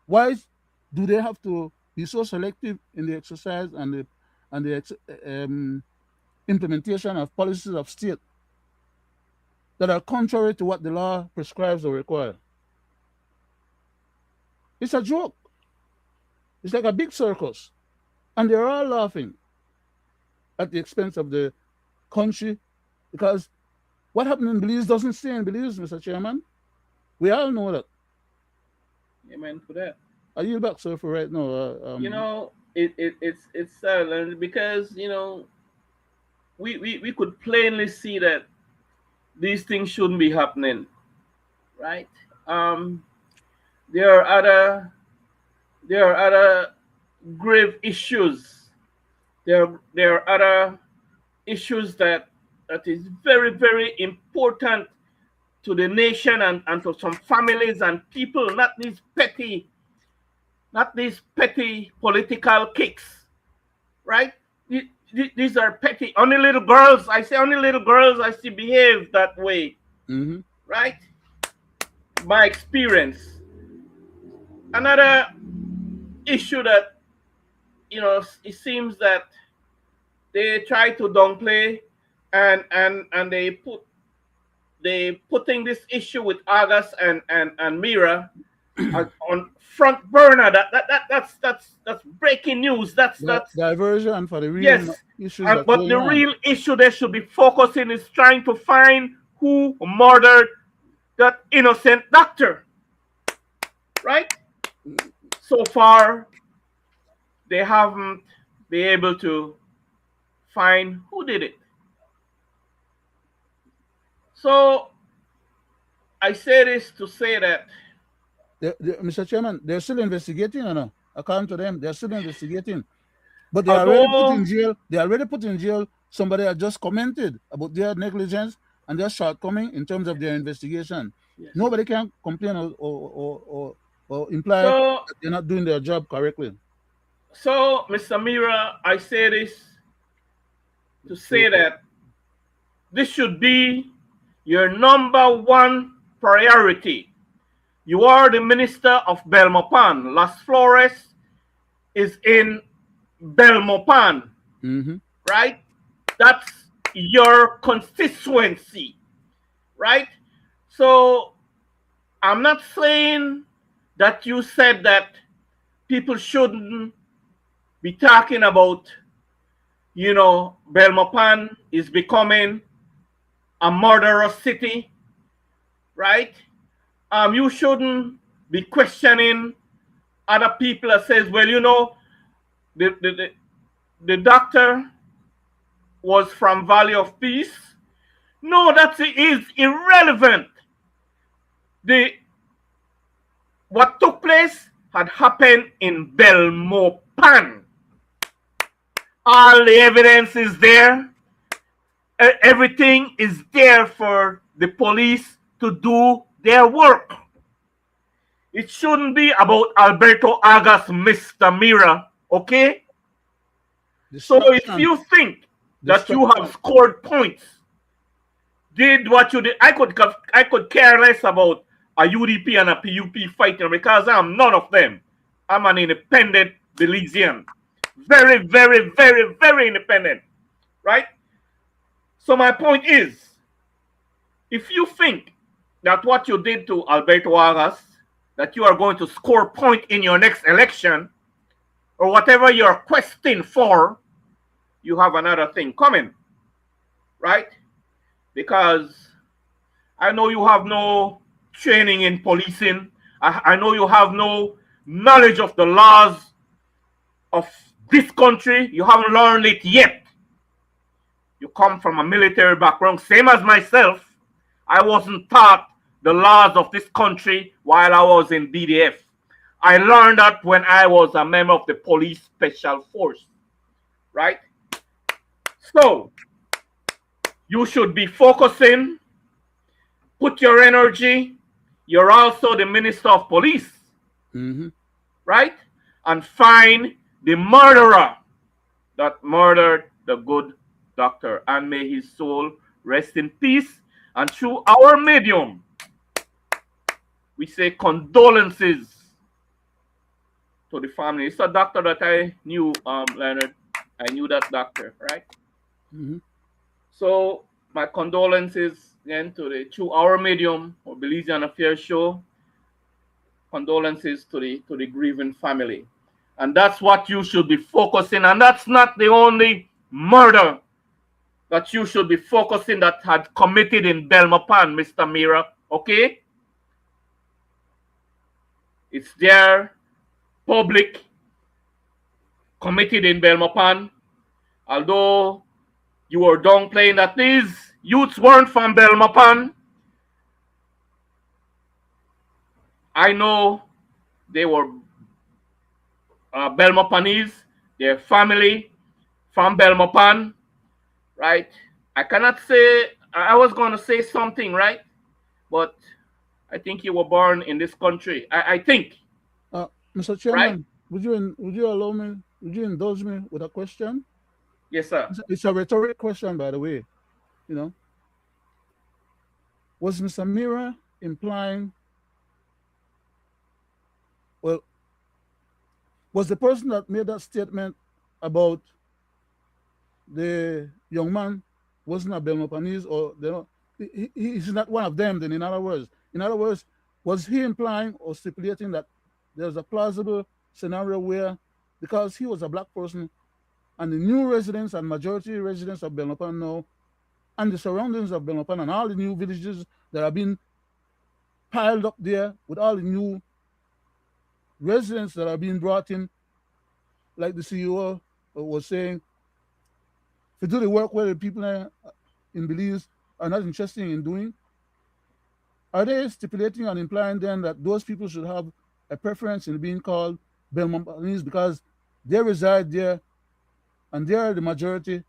Speaker 1: Why do they have to be so selective in the exercise and the implementation of policies of state that are contrary to what the law prescribes or requires? It's a joke. It's like a big circus. And they're all laughing at the expense of the country, because what happened in Belize doesn't stay in Belize, Mr. Chairman. We all know that.
Speaker 2: Amen for that.
Speaker 1: I yield back, sir, for right now.
Speaker 2: It's sad because we could plainly see that these things shouldn't be happening, right? There are other grave issues. There are other issues that is very, very important to the nation and to some families and people, not these petty political kicks, right? These are petty. Only little girls, I see behave that way, right? My experience. Another issue that, it seems that they try to downplay and they putting this issue with August and Mira on front burner. That's breaking news. That's
Speaker 1: diversion for the real issues.
Speaker 2: But the real issue they should be focusing is trying to find who murdered that innocent doctor, right? So far, they haven't been able to find who did it. So I say this to say that
Speaker 1: Mr. Chairman, they're still investigating, you know. According to them, they're still investigating. But they already put in
Speaker 2: although
Speaker 1: jail. They already put in jail somebody that just commented about their negligence and their shortcoming in terms of their investigation.
Speaker 2: yes.
Speaker 1: Nobody can complain or imply
Speaker 2: So
Speaker 1: that they're not doing their job correctly.
Speaker 2: so Mr. Mira, I say this to
Speaker 1: So
Speaker 2: say that this should be your number one priority. You are the minister of Belmopan. Las Flores is in Belmopan,
Speaker 1: mm-hmm.
Speaker 2: right? That's your constituency, right? So I'm not saying that you said that people shouldn't be talking about, Belmopan is becoming a murderous city, right? You shouldn't be questioning other people that says, well, the doctor was from Valley of Peace. No, that is irrelevant. The What took place had happened in Belmopan. All the evidence is there. Everything is there for the police to do their work. It shouldn't be about Alberto Agas, Mr. Mira, okay? So if
Speaker 1: Distraction,
Speaker 2: you think that you have
Speaker 1: distraction.
Speaker 2: scored points, did what you did, I could care less about a UDP and a PUP fighting because I'm none of them. I'm an independent Belizean. Very, very, very, very independent, right? So my point is, if you think that what you did to Alberto Agas, that you are going to score point in your next election, or whatever you're questing for, you have another thing coming, right? Because I know you have no training in policing. I know you have no knowledge of the laws of this country. You haven't learned it yet. You come from a military background, same as myself. I wasn't taught the laws of this country while I was in BDF. I learned that when I was a member of the police special force, right? So you should be focusing, put your energy. You're also the minister of police,
Speaker 1: Mm-hmm.
Speaker 2: right? And find the murderer that murdered the good doctor. And may his soul rest in peace. And through our medium, we say condolences to the family. It's a doctor that I knew, Leonard. I knew that doctor, right?
Speaker 1: Mm-hmm.
Speaker 2: So my condolences again through our medium or Belizean Affairs show. Condolences to the grieving family, and that's what you should be focusing. And that's not the only murder that you should be focusing that had committed in Belmopan, Mr. Mira. Okay, it's there, public, committed in Belmopan. Although you were downplaying that these youths weren't from Belmopan, I know they were Belmopanese, their family from Belmopan, right? I cannot say, I was going to say something, right? But I think you were born in this country. I think,
Speaker 1: Mr.
Speaker 2: right?
Speaker 1: Chairman, would you allow me? Would you indulge me with a question?
Speaker 2: Yes, sir.
Speaker 1: It's a rhetoric question, by the way. You know, was Mr. Mira implying? Well, was the person that made that statement about the young man wasn't a Belmopanese or they don't? He's not one of them. Then, in other words, was he implying or stipulating that there's a plausible scenario where, because he was a black person, and the new residents and majority residents of Belmopan now, and the surroundings of Belmopan and all the new villages that have been piled up there with all the new residents that are being brought in, like the CEO was saying, to do the work where the people in Belize are not interested in doing, are they stipulating and implying then that those people should have a preference in being called Belmontanese because they reside there and they are the majority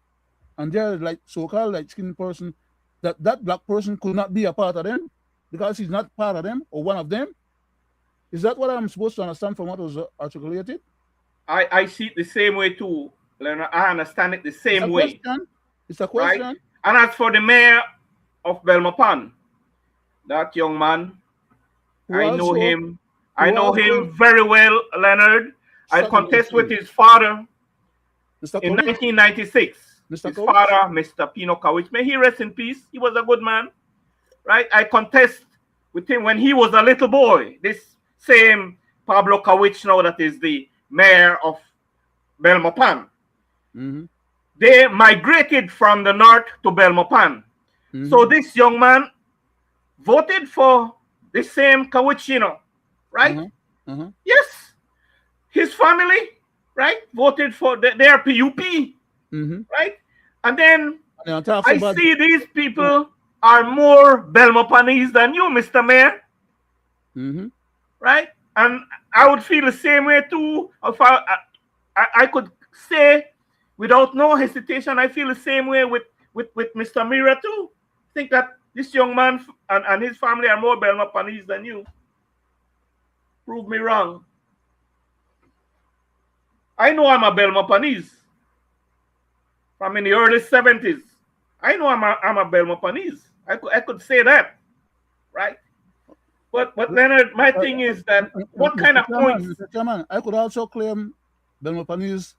Speaker 1: and they're like so-called like skinned person, that black person could not be a part of them because he's not part of them or one of them? Is that what I'm supposed to understand from what was articulated?
Speaker 2: I see it the same way too, Leonard. I understand it the
Speaker 1: It's a
Speaker 2: same way,
Speaker 1: question. It's a
Speaker 2: right?
Speaker 1: question.
Speaker 2: And as for the mayor of Belmopan, that young man,
Speaker 1: Who
Speaker 2: I know
Speaker 1: also
Speaker 2: him. I
Speaker 1: who
Speaker 2: know
Speaker 1: also
Speaker 2: him very well, Leonard. I
Speaker 1: certainly you
Speaker 2: contest with
Speaker 1: do.
Speaker 2: his father
Speaker 1: Mr.
Speaker 2: in
Speaker 1: Kowich.
Speaker 2: 1996.
Speaker 1: Mr.
Speaker 2: His
Speaker 1: Kowich.
Speaker 2: father, Mr. Pino Kawich, may he rest in peace. He was a good man, right? I contest with him when he was a little boy. This same Pablo Kawich now that is the mayor of Belmopan.
Speaker 1: Mm-hmm.
Speaker 2: They migrated from the north to Belmopan. So
Speaker 1: Mm-hmm.
Speaker 2: this young man voted for the same Kawich, right?
Speaker 1: Uh-huh. Uh-huh.
Speaker 2: Yes, his family, right, voted for their PUP,
Speaker 1: Mm-hmm.
Speaker 2: right? And then
Speaker 1: And on top
Speaker 2: I
Speaker 1: so bad.
Speaker 2: see these people are more Belmopanese than you, Mr. Mayor,
Speaker 1: Mm-hmm.
Speaker 2: right? And I would feel the same way too. If I could say without no hesitation, I feel the same way with Mr. Mira too. Think that this young man and his family are more Belmopanese than you. Prove me wrong. I know I'm a Belmopanese from in the early 70s. I know I'm a Belmopanese. I could say that, right? But Leonard, my thing is that what kind
Speaker 1: Mr.
Speaker 2: of
Speaker 1: Chairman,
Speaker 2: points?
Speaker 1: Mr. Chairman, I could also claim Belmopanese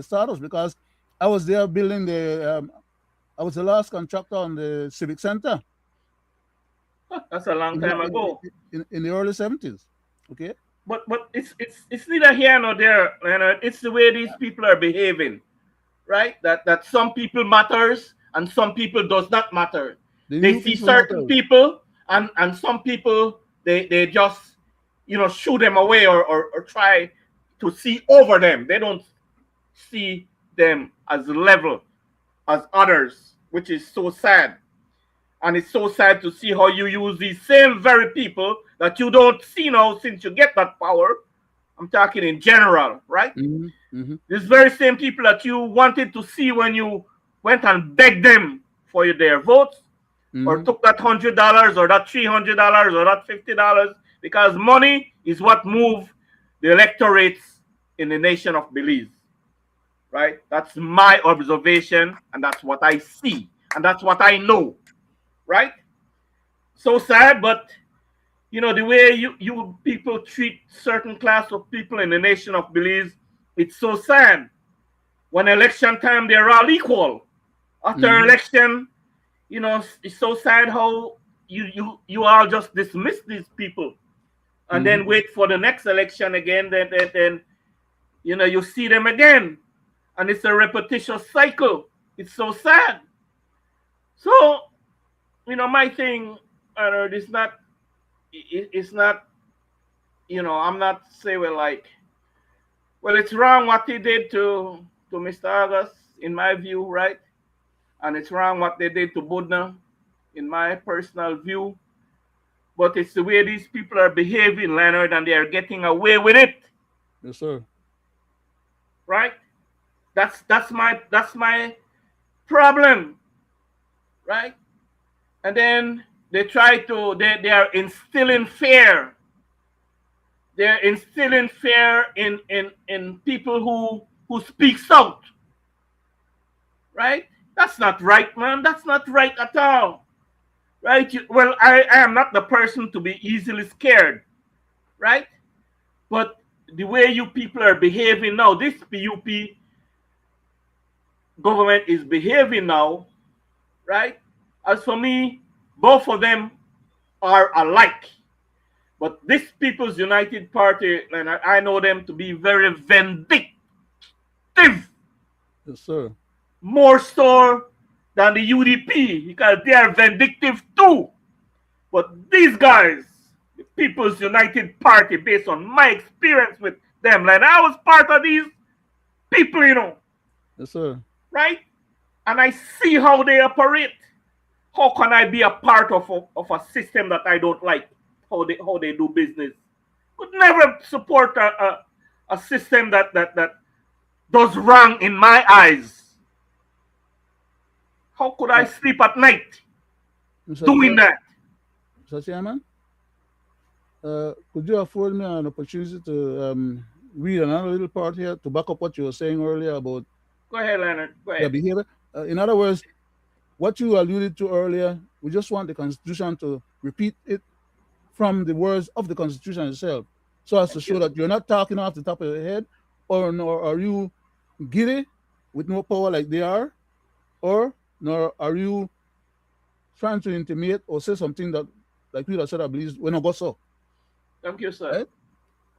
Speaker 1: status because I was there building I was the last contractor on the Civic Center
Speaker 2: That's a long
Speaker 1: in the,
Speaker 2: time ago.
Speaker 1: in the early 70s. Okay?
Speaker 2: But it's neither here nor there, Leonard. It's the way these people are behaving, right? That some people matters and some people does not matter.
Speaker 1: The
Speaker 2: They
Speaker 1: new
Speaker 2: see
Speaker 1: people
Speaker 2: certain
Speaker 1: matter.
Speaker 2: people and some people they just shoo them away or try to see over them. They don't see them as level as others, which is so sad. And it's so sad to see how you use these same very people that you don't see now since you get that power. I'm talking in general, right?
Speaker 1: Mm-hmm. Mm-hmm.
Speaker 2: These very same people that you wanted to see when you went and begged them for their votes, or
Speaker 1: Mm-hmm.
Speaker 2: took that $100 or that $300 or that $50, because money is what moved the electorates in the nation of Belize, right? That's my observation, and that's what I see, and that's what I know, right? So sad, but the way you people treat certain class of people in the nation of Belize, it's so sad. When election time, they're all equal. After
Speaker 1: Mm-hmm.
Speaker 2: election, it's so sad how you all just dismiss these people and
Speaker 1: Mm-hmm.
Speaker 2: then wait for the next election again. Then you see them again, and it's a repetitious cycle. It's so sad. So my thing, is not. It's not. I'm not saying well, it's wrong what he did to Mr. August, in my view, right? And it's wrong what they did to Budna, in my personal view. But it's the way these people are behaving, Leonard, and they are getting away with it,
Speaker 1: Yes, sir.
Speaker 2: right? That's my problem, right? And then they are instilling fear. They're instilling fear in people who speaks out, right? That's not right, man. That's not right at all, right? Well, I am not the person to be easily scared, right? But the way you people are behaving now, this PUP government is behaving now, right? As for me, both of them are alike. But this People's United Party, and I know them to be very vindictive,
Speaker 1: Yes, sir.
Speaker 2: more so than the UDP, because they are vindictive too. But these guys, the People's United Party based on my experience with them. Like I was part of these people,
Speaker 1: Yes, sir.
Speaker 2: right? And I see how they operate. How can I be a part of a system that I don't like? How they do business? Could never support a system that does wrong in my eyes. How could I
Speaker 1: Uh,
Speaker 2: sleep at night
Speaker 1: Mr.
Speaker 2: doing that?
Speaker 1: Mr. Chairman, could you afford me an opportunity to read another little part here to back up what you were saying earlier about
Speaker 2: Go ahead, Leonard. Go
Speaker 1: their
Speaker 2: ahead.
Speaker 1: behavior? In other words, what you alluded to earlier, we just want the Constitution to repeat it from the words of the Constitution itself, so as to
Speaker 2: Thank
Speaker 1: show
Speaker 2: you.
Speaker 1: that you're not talking off the top of your head, or nor are you giddy with no power like they are, or nor are you trying to intimidate or say something that, like you said, I believe when I got so.
Speaker 2: Thank you, sir.
Speaker 1: Right?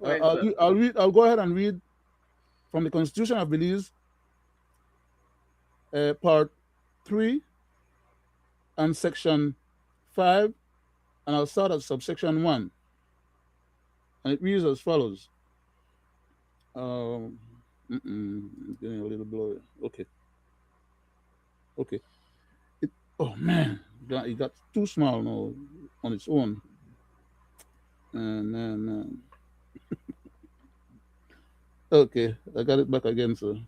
Speaker 2: Go ahead,
Speaker 1: I'll,
Speaker 2: sir.
Speaker 1: I'll read. I'll go ahead and read from the Constitution of Belize, Part 3 and Section 5, and I'll start at subsection 1, and it reads as follows. Um, getting a little blurry. Okay, okay. It, oh man, it got too small now on its own. Man. Okay, I got it back again. So,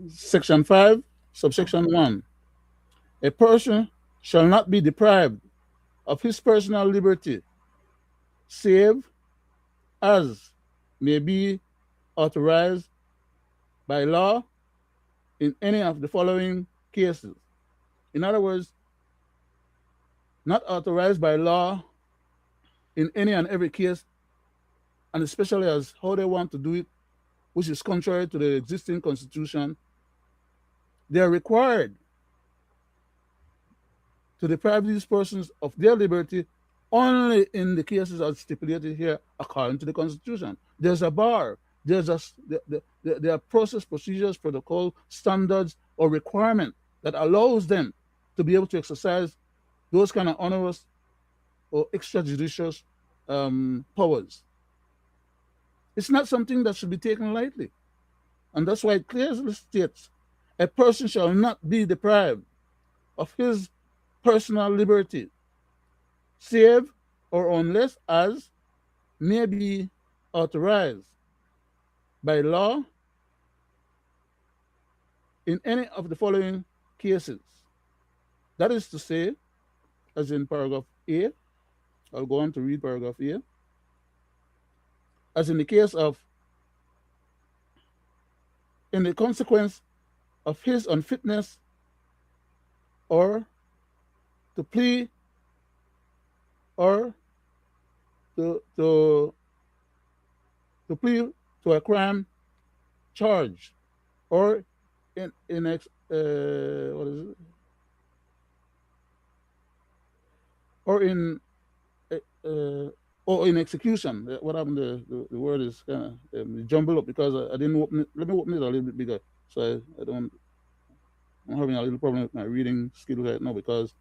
Speaker 1: Section 5, subsection 1. A person shall not be deprived of his personal liberty, save as may be authorized by law in any of the following cases. In other words, not authorized by law in any and every case, and especially as how they want to do it, which is contrary to the existing constitution. They are required to deprive these persons of their liberty only in the cases as stipulated here according to the Constitution. There's a bar. There are process, procedures, protocol, standards, or requirement that allows them to be able to exercise those kind of onerous or extrajudicial powers. It's not something that should be taken lightly. And that's why it clearly states a person shall not be deprived of his personal liberty, save or unless as may be authorized by law in any of the following cases. That is to say, as in paragraph A, I'll go on to read paragraph A, as in the case of, in the consequence of his unfitness or to plea or to, to, to plea to a crime charge or what is it? Or in uh, uh, or in execution. What happened? The word is kind of jumbled up because I didn't open it. Let me open it a little bit bigger so I don't. I'm having a little problem with my reading skill right now because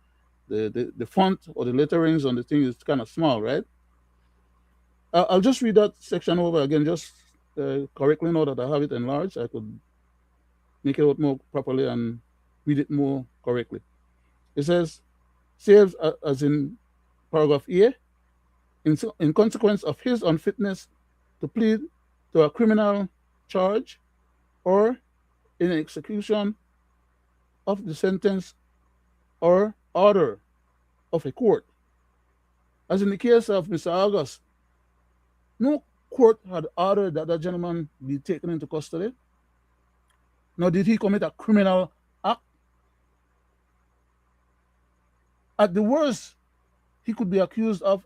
Speaker 1: the font or the letterings on the thing is kind of small, right? I'll just read that section over again, just correctly now that I have it enlarged. I could make it out more properly and read it more correctly. It says, saves as in paragraph A, in consequence of his unfitness to plead to a criminal charge or in execution of the sentence or order of a court. As in the case of Mr. August, no court had ordered that that gentleman be taken into custody, nor did he commit a criminal act. At the worst, he could be accused of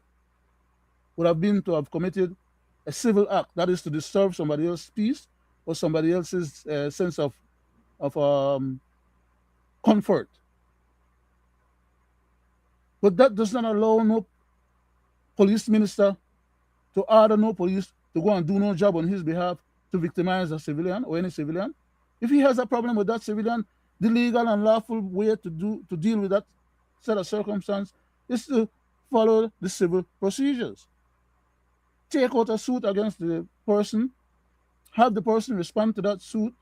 Speaker 1: would have been to have committed a civil act, that is to disturb somebody else's peace or somebody else's sense of comfort. But that does not allow no police minister to order no police to go and do no job on his behalf to victimize a civilian or any civilian. If he has a problem with that civilian, the legal and lawful way to deal with that set of circumstance is to follow the civil procedures. Take out a suit against the person, have the person respond to that suit,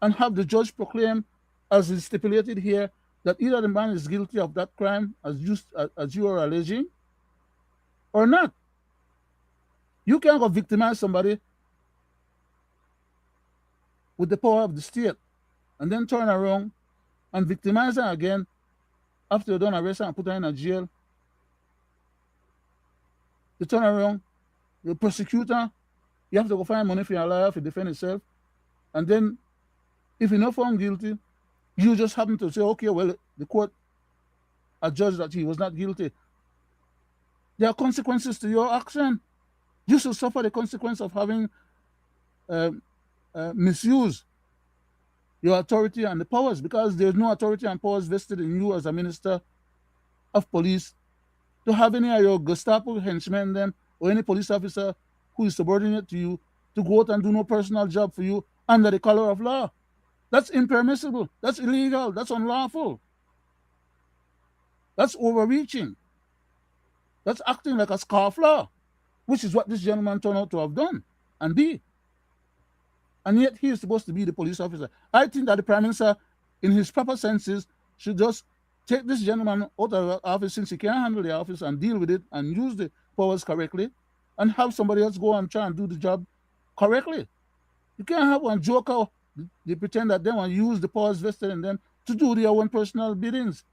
Speaker 1: and have the judge proclaim, as is stipulated here, that either the man is guilty of that crime as you are alleging or not. You can't go victimize somebody with the power of the state and then turn around and victimize them again after you're done arresting and put her in a jail. You turn around, the prosecutor, you have to go find money for your lawyer to defend yourself. And then if you're not found guilty, you just happen to say, okay, well, the court adjudged that he was not guilty. There are consequences to your action. You should suffer the consequence of having uh, misused your authority and the powers, because there's no authority and powers vested in you as a minister of police to have any of your Gestapo henchmen then or any police officer who is subordinate to you to go out and do no personal job for you under the color of law. That's impermissible. That's illegal. That's unlawful. That's overreaching. That's acting like a scofflaw, which is what this gentleman turned out to have done and be. And yet he is supposed to be the police officer. I think that the Prime Minister, in his proper senses, should just take this gentleman out of the office, since he can't handle the office, and deal with it and use the powers correctly, and have somebody else go and try and do the job correctly. You can't have one joker. They pretend that they want to use the powers vested in them to do their own personal biddings.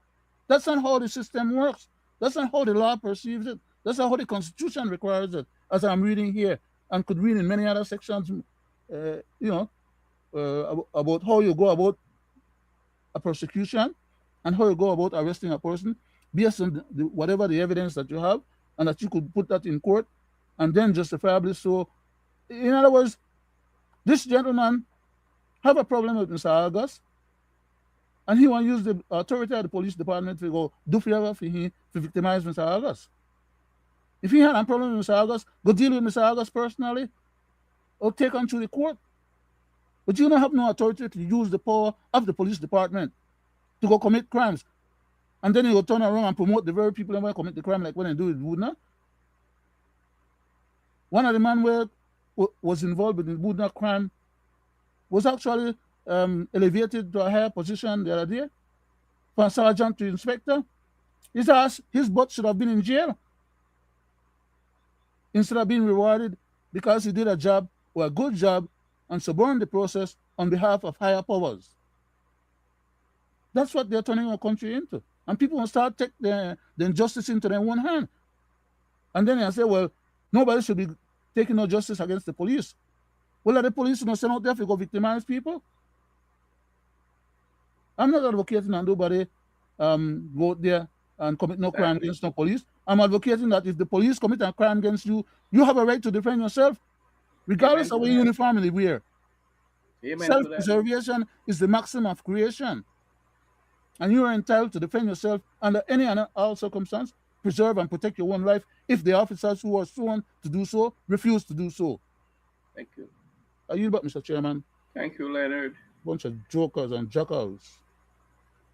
Speaker 1: That's not how the system works. That's not how the law perceives it. That's not how the Constitution requires it, as I'm reading here and could read in many other sections, about how you go about a prosecution and how you go about arresting a person based on whatever the evidence that you have, and that you could put that in court and then justifiably so. In other words, this gentleman have a problem with Mr. August, and he want to use the authority of the police department to go do favor for him to victimize Mr. August. If he had a problem with Mr. August, go deal with Mr. August personally or take on to the court. But you don't have no authority to use the power of the police department to go commit crimes. And then you go turn around and promote the very people that want to commit the crime, like when they do it, Woodna. One of the men was involved with the Woodna crime was actually elevated to a higher position the other day, from sergeant to inspector. His butt should have been in jail instead of being rewarded because he did a job or a good job and suborned the process on behalf of higher powers. That's what they're turning our country into. And people will start take the injustice into their own hand. And then they say, well, nobody should be taking no justice against the police. Well, are the police not sent out there to go victimize people? I'm not advocating that nobody go out there and commit no crime against no police. I'm advocating that if the police commit a crime against you, you have a right to defend yourself, regardless of what uniform you wear. Self-preservation is the maxim of creation. And you are entitled to defend yourself under any and all circumstance, preserve and protect your own life if the officers who are sworn to do so refuse to do so.
Speaker 2: Thank you.
Speaker 1: Are you back, Mr. Chairman?
Speaker 2: Thank you, Leonard.
Speaker 1: Bunch of jokers and jackals.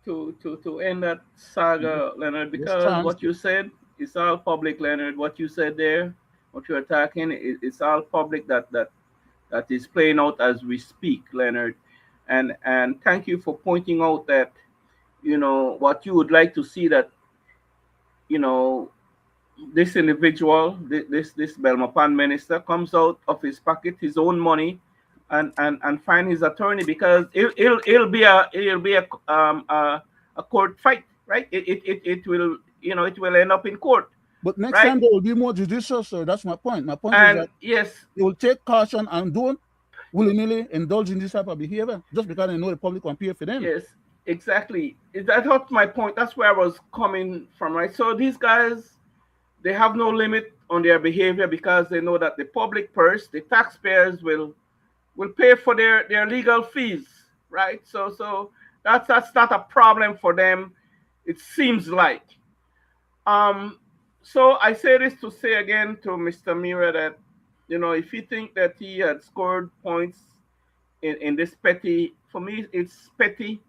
Speaker 2: To end that saga, Leonard, because what you said, it's all public, Leonard. What you said there, what you're attacking, it's all public that is playing out as we speak, Leonard. And thank you for pointing out that, what you would like to see that, this individual, this Belmopan minister, comes out of his pocket, his own money, and find his attorney, because it'll be a court fight, right? It will it will end up in court.
Speaker 1: But next time they will be more judicious, sir. That's my point. My point is that
Speaker 2: yes,
Speaker 1: they will take caution and don't willy-nilly indulge in this type of behavior just because they know the public won't pay for them.
Speaker 2: Yes, exactly. That's my point. That's where I was coming from, right? So these guys, they have no limit on their behavior because they know that the public purse, the taxpayers will pay for their legal fees, right? So that's not a problem for them, it seems like. So I say this to say again to Mr. Mira that, if you think that he had scored points in this petty, for me, it's petty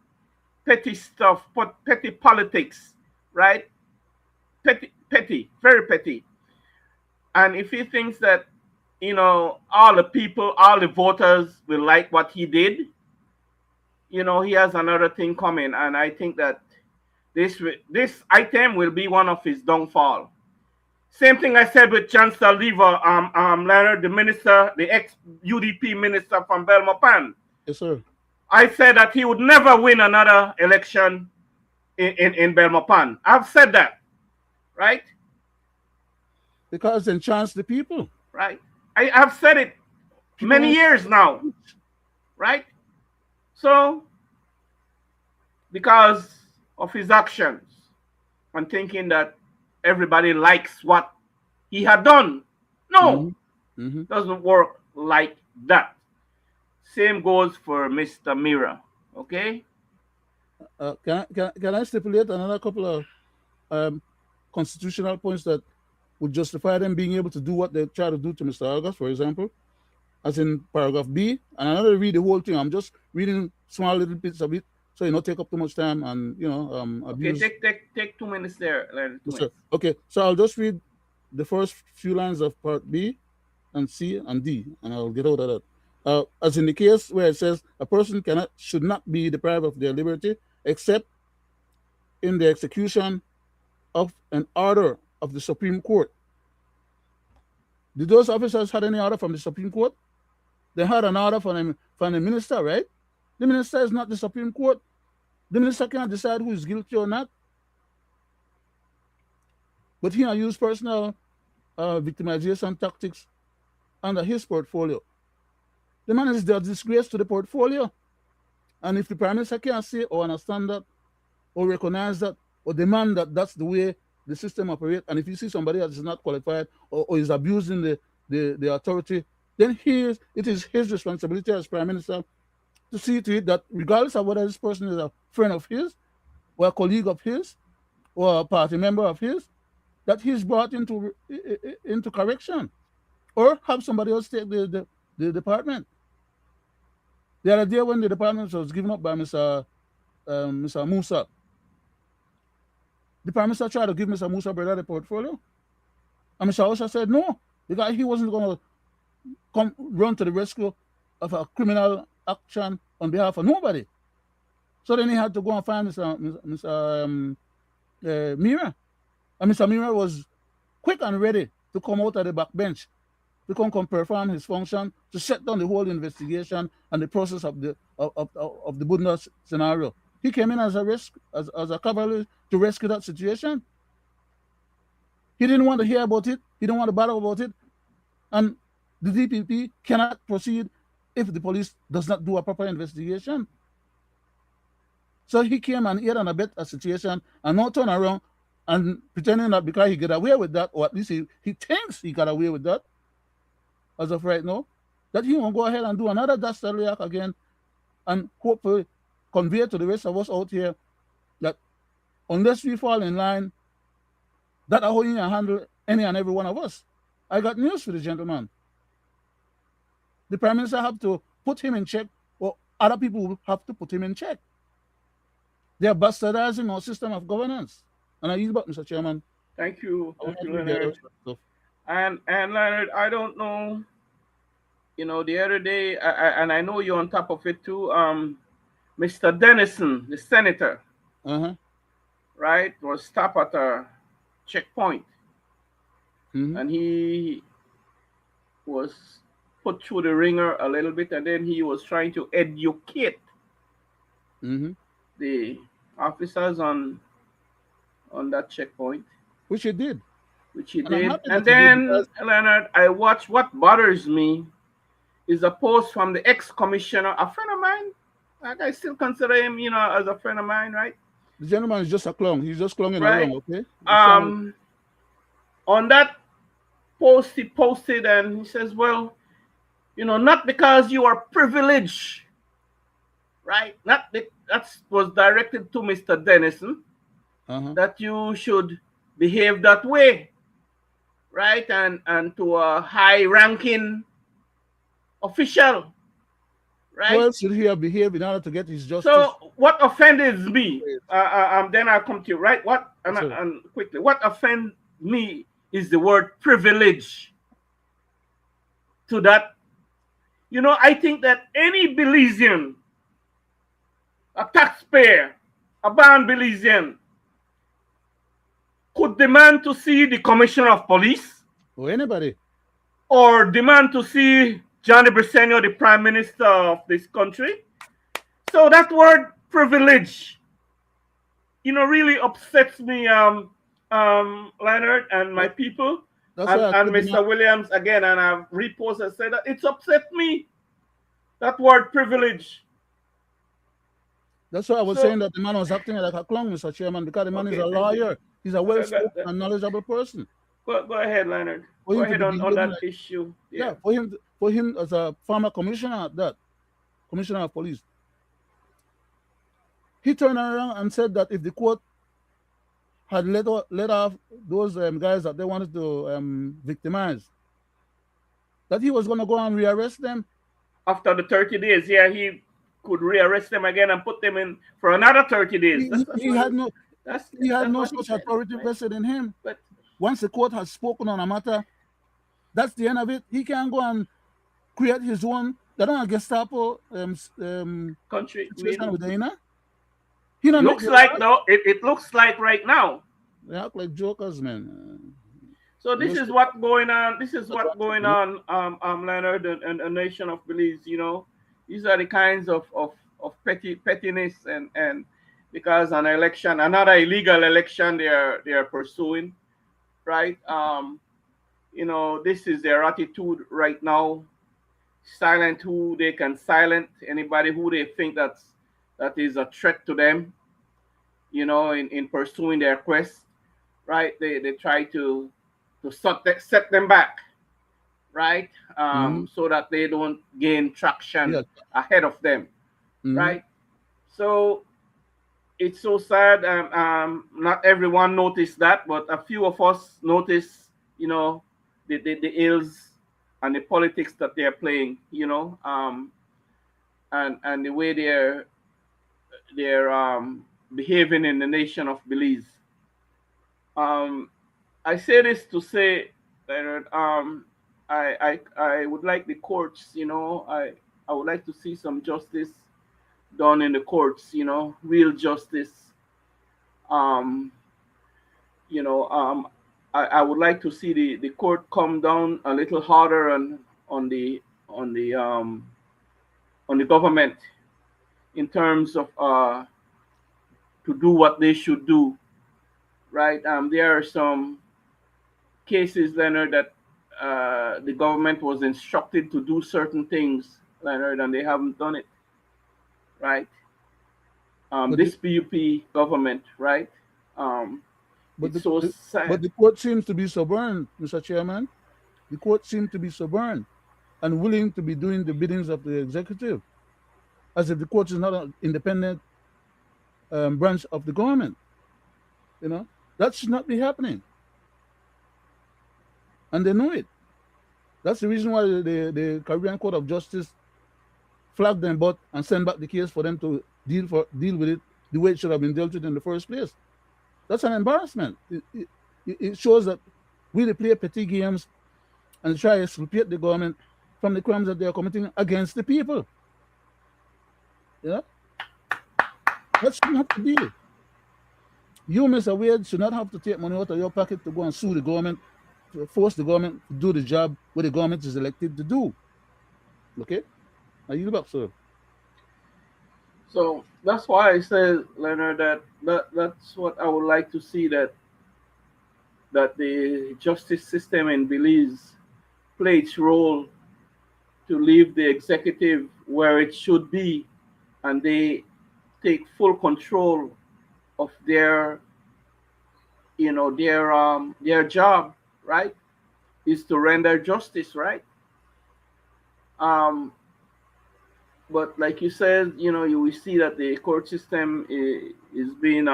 Speaker 2: stuff, petty politics, right? Petty petty, very petty. And if he thinks that, all the people, all the voters will like what he did, he has another thing coming. And I think that this item will be one of his downfall. Same thing I said with Chancellor Lever, Leonard, the minister, the ex-UDP minister from Belmopan.
Speaker 1: Yes, sir.
Speaker 2: I said that he would never win another election in Belmopan. I've said that, right?
Speaker 1: Because enchants the people.
Speaker 2: Right. I've said it
Speaker 1: People
Speaker 2: many years now, right? So, because of his actions and thinking that everybody likes what he had done. No, doesn't work like that. Same goes for Mr. Mira. Okay.
Speaker 1: Can I stipulate another couple of constitutional points that would justify them being able to do what they try to do to Mr. August, for example, as in paragraph B? And I'm not going to read the whole thing. I'm just reading small little bits of it, so not take up too much time and abuse.
Speaker 2: Okay, take 2 minutes there. 2 minutes.
Speaker 1: Okay, so I'll just read the first few lines of part B and C and D, and I'll get out of that. As in the case where it says a person should not be deprived of their liberty except in the execution of an order of the Supreme Court. Did those officers had any order from the Supreme Court? They had an order from the minister, right? The minister is not the Supreme Court. The minister can't decide who is guilty or not. But he has used personal victimization tactics under his portfolio. The man is a disgrace to the portfolio. And if the Prime Minister can't say or understand that or recognize that or demand that that's the way the system operates, and if you see somebody that is not qualified or is abusing the authority, then it is his responsibility as Prime Minister to see to it that regardless of whether this person is a friend of his or a colleague of his or a party member of his, that he's brought into correction or have somebody else take the department. The other day when the department was given up by Mr. Musa, the Prime Minister tried to give Mr. Musa brother the portfolio. And Mr. Osha said no, because he wasn't going to run to the rescue of a criminal action on behalf of nobody. So then he had to go and find Mr. Mira. And Mr. Mira was quick and ready to come out of the back bench, to come perform his function, to shut down the whole investigation and the process of the Budna scenario. He came in as a cavalry to rescue that situation. He didn't want to hear about it. He didn't want to bother about it. And the DPP cannot proceed if the police does not do a proper investigation. So he came and aided and abet a situation and not turn around and pretending that because he got away with that, or at least he thinks he got away with that, as of right now, that he won't go ahead and do another dastardly act again and hopefully convey to the rest of us out here that unless we fall in line, that are how you can handle any and every one of us. I got news for the gentleman. The Prime Minister have to put him in check, or other people will have to put him in check. They are bastardizing our system of governance. And I yield back, Mr. Chairman.
Speaker 2: Thank you, Leonard. And Leonard, I don't know, the other day, and I know you're on top of it too, Mr. Dennison, the senator, right, was stopped at a checkpoint. And he was put through the ringer a little bit, and then he was trying to educate the officers on that checkpoint.
Speaker 1: Which he did.
Speaker 2: And then, Leonard, I watched. What bothers me is a post from the ex-commissioner, a friend of mine. Like, I still consider him, as a friend of mine, right?
Speaker 1: The gentleman is just a clown. He's just clowning
Speaker 2: right.
Speaker 1: along, okay?
Speaker 2: On that post he posted, and he says, well, not because you are privileged, right? That was directed to Mr. Dennison, that you should behave that way, right? And to a high-ranking official, right?
Speaker 1: Well, should he have behaved in order to get his justice?
Speaker 2: So what offended me? Then I'll come to you, right? And quickly, what offended me is the word privilege to that. I think that any Belizean, a taxpayer, a born Belizean, could demand to see the commissioner of police
Speaker 1: or anybody.
Speaker 2: or demand to see Johnny Briceño, the prime minister of this country. So that word privilege, really upsets me, Leonard and my
Speaker 1: That,
Speaker 2: people,
Speaker 1: that's
Speaker 2: and,
Speaker 1: why I
Speaker 2: and
Speaker 1: said,
Speaker 2: Mr. Williams again, and I've reposted said that it's upset me, that word privilege.
Speaker 1: that's why I was
Speaker 2: So,
Speaker 1: saying that the man was acting like a clown, Mr. Chairman, because the man is
Speaker 2: okay,
Speaker 1: a
Speaker 2: thank you.
Speaker 1: lawyer. He's a well-spoken and knowledgeable person.
Speaker 2: Go ahead, Leonard.
Speaker 1: For
Speaker 2: Go
Speaker 1: him to
Speaker 2: ahead
Speaker 1: be
Speaker 2: on
Speaker 1: behaving
Speaker 2: that
Speaker 1: like,
Speaker 2: issue. Yeah.
Speaker 1: yeah, for him as a former commissioner at that, commissioner of police, he turned around and said that if the court had let off those guys that they wanted to victimize, that he was going to go and rearrest them.
Speaker 2: After the 30 days, yeah, he could rearrest them again and put them in for another 30 days.
Speaker 1: He,
Speaker 2: That's,
Speaker 1: he,
Speaker 2: that's
Speaker 1: he
Speaker 2: what
Speaker 1: had
Speaker 2: he,
Speaker 1: no
Speaker 2: that's
Speaker 1: he had
Speaker 2: that's
Speaker 1: no
Speaker 2: what he
Speaker 1: such
Speaker 2: said,
Speaker 1: authority
Speaker 2: right?
Speaker 1: vested in him.
Speaker 2: But
Speaker 1: Once the court has spoken on a matter, that's the end of it. He can go and create his own. They don't have Gestapo
Speaker 2: country, I
Speaker 1: situation
Speaker 2: mean,
Speaker 1: with Dana. He don't make
Speaker 2: looks
Speaker 1: the
Speaker 2: like
Speaker 1: laws.
Speaker 2: though it looks like right now.
Speaker 1: They act like jokers, man.
Speaker 2: So
Speaker 1: You know,
Speaker 2: this is
Speaker 1: so
Speaker 2: what going on. This is
Speaker 1: that's what
Speaker 2: what going
Speaker 1: you know.
Speaker 2: on, Leonard, and a nation of Belize. These are the kinds of pettiness, and because an election, another illegal election, they are pursuing, right? This is their attitude right now. Silent who they can silent, anybody who they think that is a threat to them. In pursuing their quest, right? They try to set them back, right?
Speaker 1: Mhm.
Speaker 2: So that they don't gain
Speaker 1: Yeah.
Speaker 2: traction ahead of them,
Speaker 1: Mhm.
Speaker 2: right? So it's so sad. Not everyone noticed that, but a few of us noticed, the ills and the politics that they're playing, and the way they're behaving in the nation of Belize. Um, I say this to say that I would like the courts, I would like to see some justice done in the courts, real justice. Um, you know, um, I would like to see the court come down a little harder on the on the um, on the government in terms of to do what they should do, right? There are some cases, Leonard, that the government was instructed to do certain things, Leonard, and they haven't done it, right?
Speaker 1: But the
Speaker 2: This PUP government, right? Um,
Speaker 1: but
Speaker 2: it's
Speaker 1: the,
Speaker 2: so
Speaker 1: the
Speaker 2: sad.
Speaker 1: but the court seems to be stubborn, Mr. Chairman. The court seems to be stubborn and willing to be doing the biddings of the executive, as if the court is not an independent branch of the government. That should not be happening, and they know it. That's the reason why the Caribbean Court of Justice flagged them but and sent back the case for them to deal with it the way it should have been dealt with in the first place. That's an embarrassment. It shows that we play petty games and try to exculpate the government from the crimes that they are committing against the people. You know, that shouldn't have to be. You, Mr. Wade, should not have to take money out of your pocket to go and sue the government, to force the government to do the job what the government is elected to do. Okay? Now you back, sir.
Speaker 2: So that's why I said, Leonard, that's what I would like to see, that the justice system in Belize play its role to leave the executive where it should be, and they take full control of their job, right? Is to render justice, right? Um, but like you said, you will see that the court system is being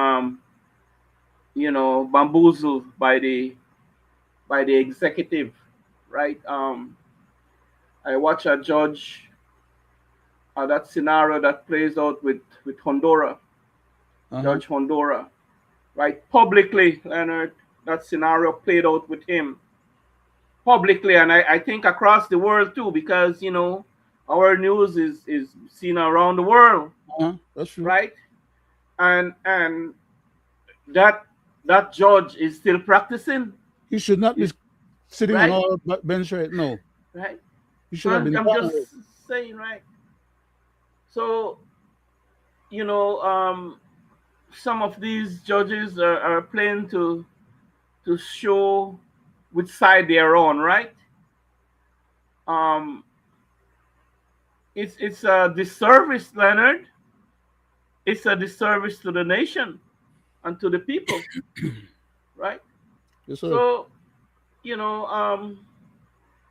Speaker 2: bamboozled by the executive, right? I watch a judge, that scenario that plays out with Honduras,
Speaker 1: Uh huh.
Speaker 2: Judge Honduras, right? Publicly, Leonard. that scenario played out with him publicly, and I think across the world too, because our news is seen around the world,
Speaker 1: That's true.
Speaker 2: right? And that that judge is still practicing,
Speaker 1: He should not be
Speaker 2: is
Speaker 1: sitting on
Speaker 2: right,
Speaker 1: all bench right now.
Speaker 2: right.
Speaker 1: He should have
Speaker 2: I'm,
Speaker 1: been
Speaker 2: I'm
Speaker 1: gone
Speaker 2: just
Speaker 1: away.
Speaker 2: saying, right. So you know, some of these judges are playing to show which side they're on, right? Um, it's a disservice, Leonard. It's a disservice to the nation and to the people, right?
Speaker 1: Yes, sir.
Speaker 2: So you know,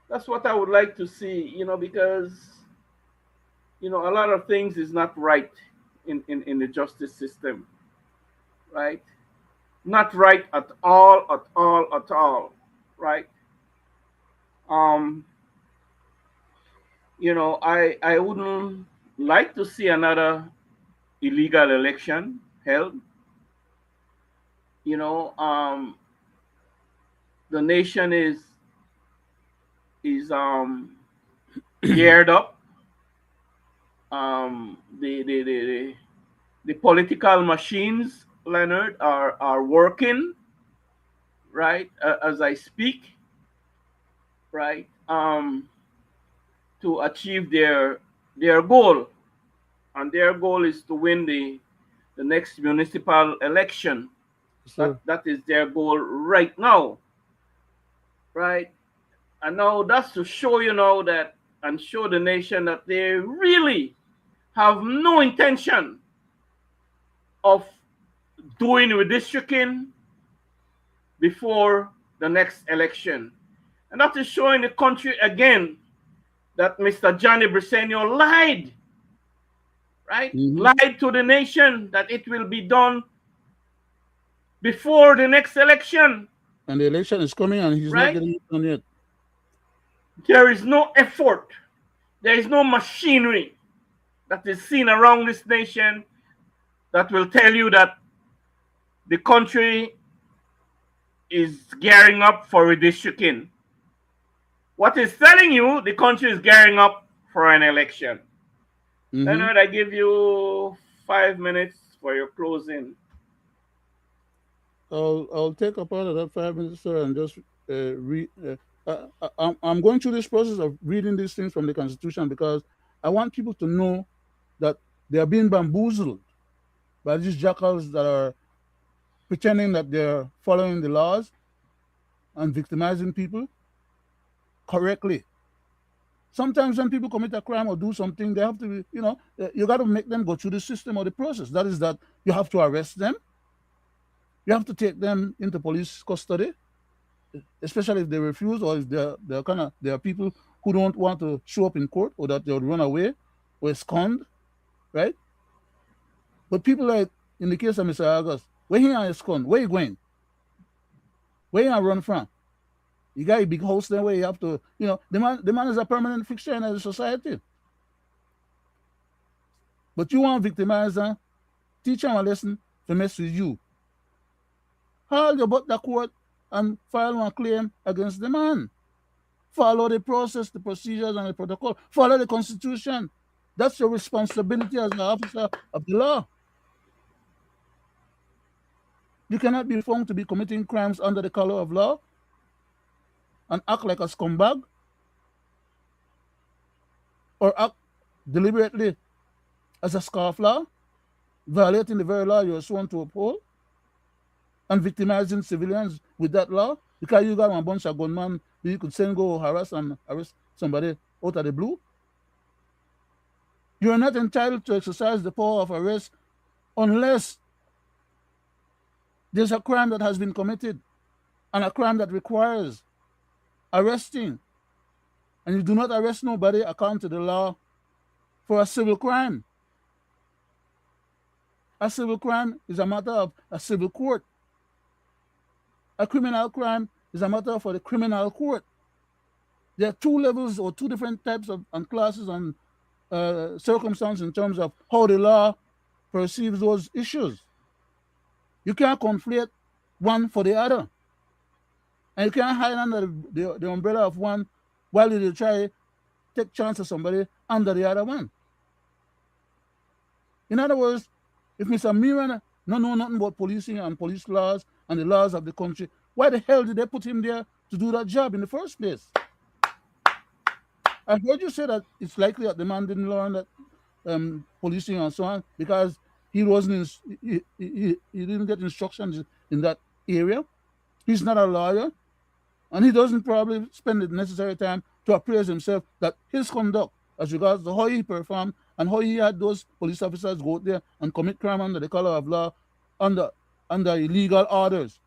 Speaker 2: that's what I would like to see, because a lot of things is not right in the justice system, right? Not right at all, at all, at all, right? Um, I wouldn't like to see another illegal election held. You know, the nation is geared up. The political machines, Leonard, are working, right, as I speak, right, to achieve their goal, and their goal is to win the next municipal election.
Speaker 1: Yes,
Speaker 2: That
Speaker 1: sir.
Speaker 2: that is their goal right now, right? And now that's to show that, and show the nation that they really have no intention of doing redistricting before the next election. And that is showing the country again that Mr. Johnny Briseño lied, right?
Speaker 1: Mm-hmm.
Speaker 2: Lied to the nation that it will be done before the next election,
Speaker 1: And the election is coming, and he's not
Speaker 2: right?
Speaker 1: getting it done yet.
Speaker 2: There is no effort, there is no machinery that is seen around this nation that will tell you that the country is gearing up for redistricting. What is telling you the country is gearing up for an election?
Speaker 1: Mm-hmm.
Speaker 2: Leonard, I give you 5 minutes for your closing.
Speaker 1: I'll take a part of that 5 minutes, sir, and just read. I'm going through this process of reading these things from the Constitution because I want people to know that they are being bamboozled by these jackals that are pretending that they're following the laws and victimizing people correctly. Sometimes when people commit a crime or do something, they have to be, you got to make them go through the system or the process. That is that you have to arrest them, you have to take them into police custody, especially if they refuse or if there are people who don't want to show up in court or that they'll run away or abscond, right? But people like in the case of Mr. August, where he and abscond, where you going? Where you run from? You got a big house there where you have to, the man is a permanent fixture in the society. But you want to victimize them, teach them a lesson to mess with you. Haul your butt to court and file one claim against the man. Follow the process, the procedures, and the protocol. Follow the Constitution. That's your responsibility as an officer of the law. You cannot be found to be committing crimes under the color of law and act like a scumbag or act deliberately as a scofflaw, violating the very law you're sworn to uphold and victimizing civilians with that law because you got a bunch of gunmen you could send go harass and arrest somebody out of the blue. You are not entitled to exercise the power of arrest unless there's a crime that has been committed and a crime that requires arresting. And you do not arrest nobody according to the law for a civil crime. A civil crime is a matter of a civil court. A criminal crime is a matter for the criminal court. There are two levels or two different types of and classes and circumstances in terms of how the law perceives those issues. You can't conflate one for the other. And you can't hide under the umbrella of one while you try take chance of somebody under the other one. In other words, if Mr. Miran don't know nothing about policing and police laws and the laws of the country, why the hell did they put him there to do that job in the first place? I heard you say that it's likely that the man didn't learn that policing and so on because he wasn't he didn't get instructions in that area. He's not a lawyer, and he doesn't probably spend the necessary time to appraise himself that his conduct as regards to how he performed and how he had those police officers go out there and commit crime under the color of law, under under illegal orders.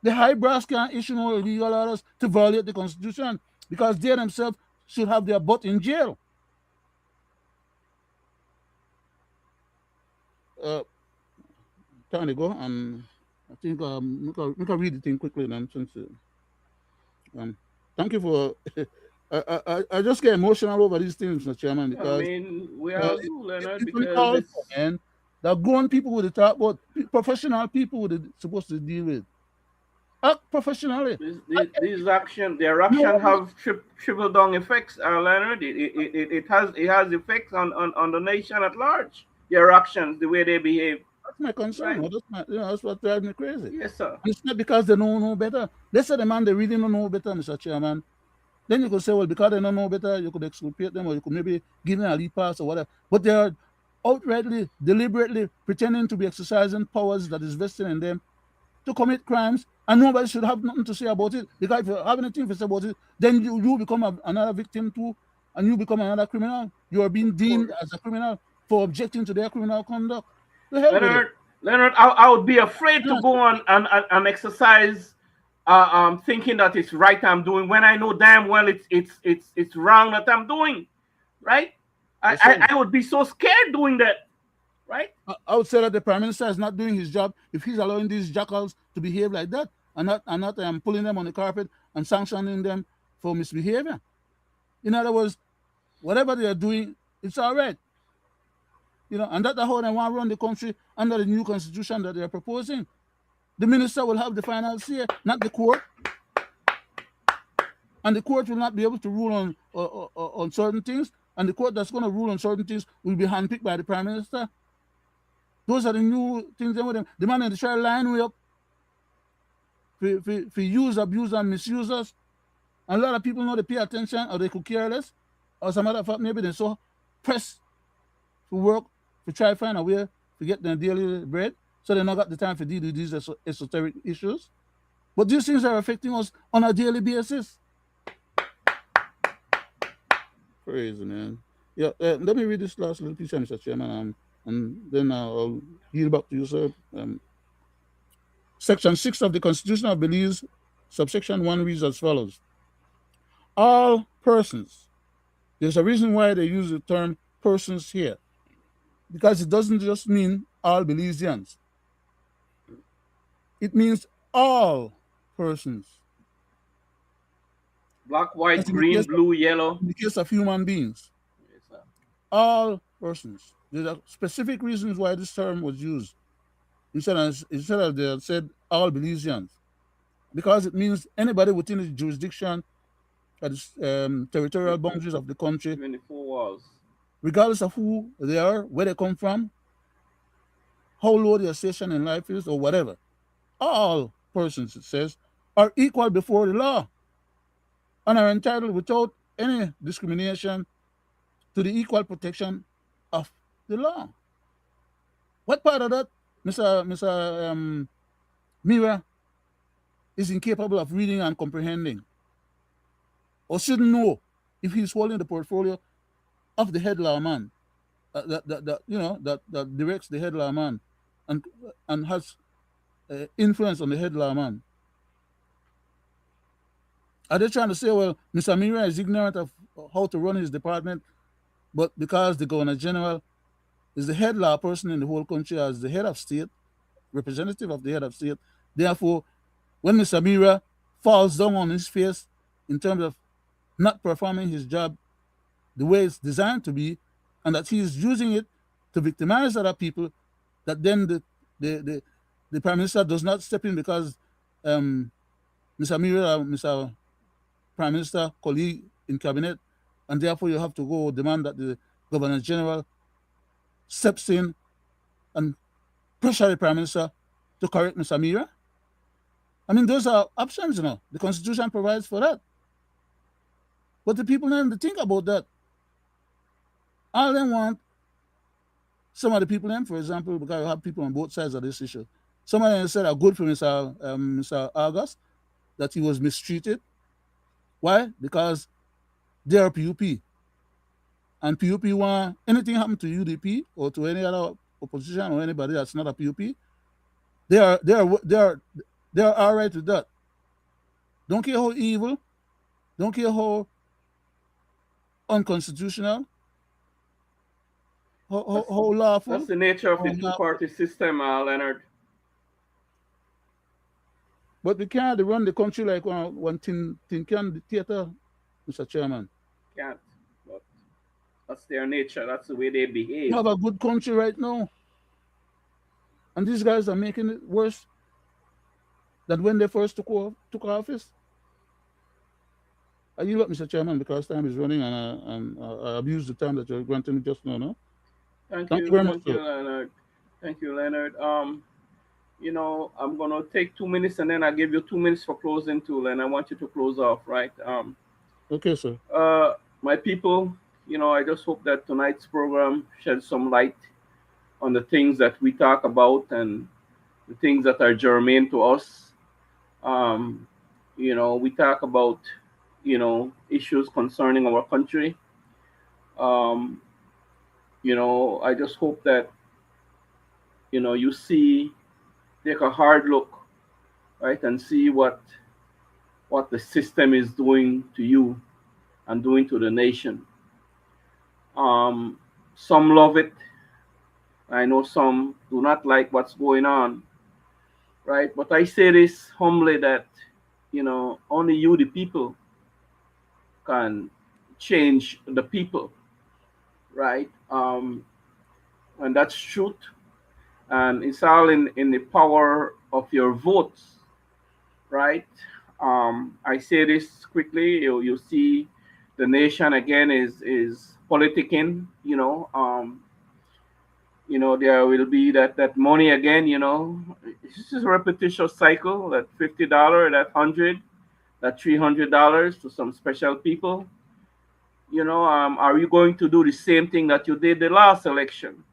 Speaker 1: The high brass can't issue no illegal orders to violate the constitution because they themselves should have their butt in jail. Uh, Time to go, and I think make a read the thing quickly then since um, thank you for I just get emotional over these things, Mr. Chairman,
Speaker 2: I
Speaker 1: because
Speaker 2: mean, we all do, Leonard,
Speaker 1: it's
Speaker 2: because
Speaker 1: uncalled for,
Speaker 2: it's
Speaker 1: man. The grown people with the talk about professional people with supposed to deal with. Act professionally.
Speaker 2: their action
Speaker 1: No,
Speaker 2: have trickle down effects, Leonard. It has effects on the nation at large. Their actions, the way they behave,
Speaker 1: that's my concern.
Speaker 2: right?
Speaker 1: That's what drives me crazy.
Speaker 2: Yes, sir.
Speaker 1: And it's not because they don't know better. Let's say the man they really don't know better, Mr. Chairman. Then you could say, well, because they don't know better, you could exculpate them or you could maybe give them a lead pass or whatever. But they are outrightly, deliberately pretending to be exercising powers that is vested in them to commit crimes, and nobody should have nothing to say about it. Because if you have anything to say about it, then you become another victim too, and you become another criminal. You are being
Speaker 2: Of
Speaker 1: deemed
Speaker 2: course.
Speaker 1: as a criminal for objecting to their criminal conduct. The hell with it.
Speaker 2: Leonard, Leonard, I would be afraid to
Speaker 1: Yeah,
Speaker 2: go on and exercise, thinking that it's right I'm doing when I know damn well it's wrong that I'm doing, right?
Speaker 1: yes, sir.
Speaker 2: I would be so scared doing that, right?
Speaker 1: I would say that the prime minister is not doing his job if he's allowing these jackals to behave like that and not pulling them on the carpet and sanctioning them for misbehavior. In other words, whatever they are doing, it's all right. And that's how they want to run the country under the new constitution that they are proposing. The minister will have the final say, not the court, and the court will not be able to rule on certain things. And the court that's going to rule on certain things will be handpicked by the prime minister. Those are the new things. The man in the try line way up for use, abuse, and misuse us. And a lot of people know they pay attention or they could care less. Or some other fact, maybe they're so pressed to work to try to find a way to get their daily bread. So they not got the time to deal with these esoteric issues. But these things are affecting us on a daily basis. Crazy, man. Yeah, let me read this last little piece, Mr. Chairman, and then I'll yield back to you, sir. Section 6 of the Constitution of Belize, subsection 1 reads as follows: all persons. There's a reason why they use the term persons here, because it doesn't just mean all Belizeans, it means all persons.
Speaker 2: Black, white,
Speaker 1: As
Speaker 2: green, blue, yellow.
Speaker 1: in the case of human beings,
Speaker 2: Yes, sir.
Speaker 1: all persons. There are specific reasons why this term was used instead of they said all Belizeans, because it means anybody within the jurisdiction at the territorial boundaries of the country,
Speaker 2: Even the four walls.
Speaker 1: regardless of who they are, where they come from, how low their station in life is, or whatever. All persons, it says, are equal before the law and are entitled without any discrimination to the equal protection of the law. What part of that, Mr. Mira, is incapable of reading and comprehending, or shouldn't know if he's holding the portfolio of the head lawman that directs the head lawman and has influence on the head lawman? Are they trying to say, well, Mr. Mira is ignorant of how to run his department, but because the Governor General is the head law person in the whole country as the head of state, representative of the head of state, therefore, when Mr. Mira falls down on his face in terms of not performing his job the way it's designed to be, and that he is using it to victimize other people, that then the prime minister does not step in because Mr. Mira, Mr. Prime Minister, colleague in cabinet, and therefore you have to go demand that the Governor General steps in and pressure the Prime Minister to correct Mr. Mira. I mean, those are options, you know. The Constitution provides for that. But the people don't think about that. All they want, some of the people, them, for example, because you have people on both sides of this issue. Some of them said are good for Mr. August, that he was mistreated. Why? Because they are PUP. And PUP want anything happen to UDP or to any other opposition or anybody that's not a PUP, they are all right with that. Don't care how evil, don't care how unconstitutional,
Speaker 2: That's
Speaker 1: how
Speaker 2: that's
Speaker 1: lawful,
Speaker 2: the nature of
Speaker 1: how
Speaker 2: the
Speaker 1: unlawful.
Speaker 2: two-party system, Leonard.
Speaker 1: But we can't run the country like one thing can theater, Mr. Chairman.
Speaker 2: Can't. But that's their nature. That's the way they
Speaker 1: We
Speaker 2: behave.
Speaker 1: have a good country right now, and these guys are making it worse than when they first took office. I yield up, Mr. Chairman, because time is running, and I abused the time that you're granting me just now. No? Thank you very much,
Speaker 2: Thank
Speaker 1: sir.
Speaker 2: you, Leonard. Thank you, Leonard. I'm gonna take 2 minutes, and then I give you 2 minutes for closing too, and I want you to close off, right?
Speaker 1: Okay, sir.
Speaker 2: My people, I just hope that tonight's program sheds some light on the things that we talk about and the things that are germane to us. Um, we talk about, issues concerning our country. Um, I just hope that, you see, take a hard look, right, and see what the system is doing to you and doing to the nation. Um, some love it. I know some do not like what's going on, right? But I say this humbly that, only you, the people, can change the people, right? And that's truth. And it's all in the power of your votes, right? I say this quickly. You see, the nation again is politicking. There will be that money again. This is a repetitious cycle. That $50, that 100, that $300 to some special people. Are you going to do the same thing that you did the last election?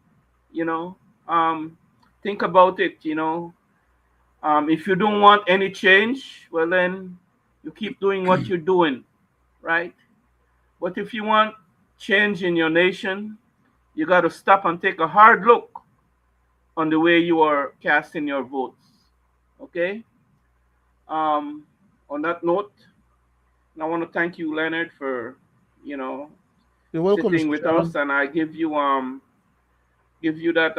Speaker 2: You know, um, think about it. If you don't want any change, well then you keep doing what you're doing, right? But if you want change in your nation, you got to stop and take a hard look on the way you are casting your votes. Okay. Um, on that note, I want to thank you, Leonard, for you know
Speaker 1: You're welcome,
Speaker 2: sitting
Speaker 1: Mr.
Speaker 2: with us,
Speaker 1: Chairman.
Speaker 2: and I give you that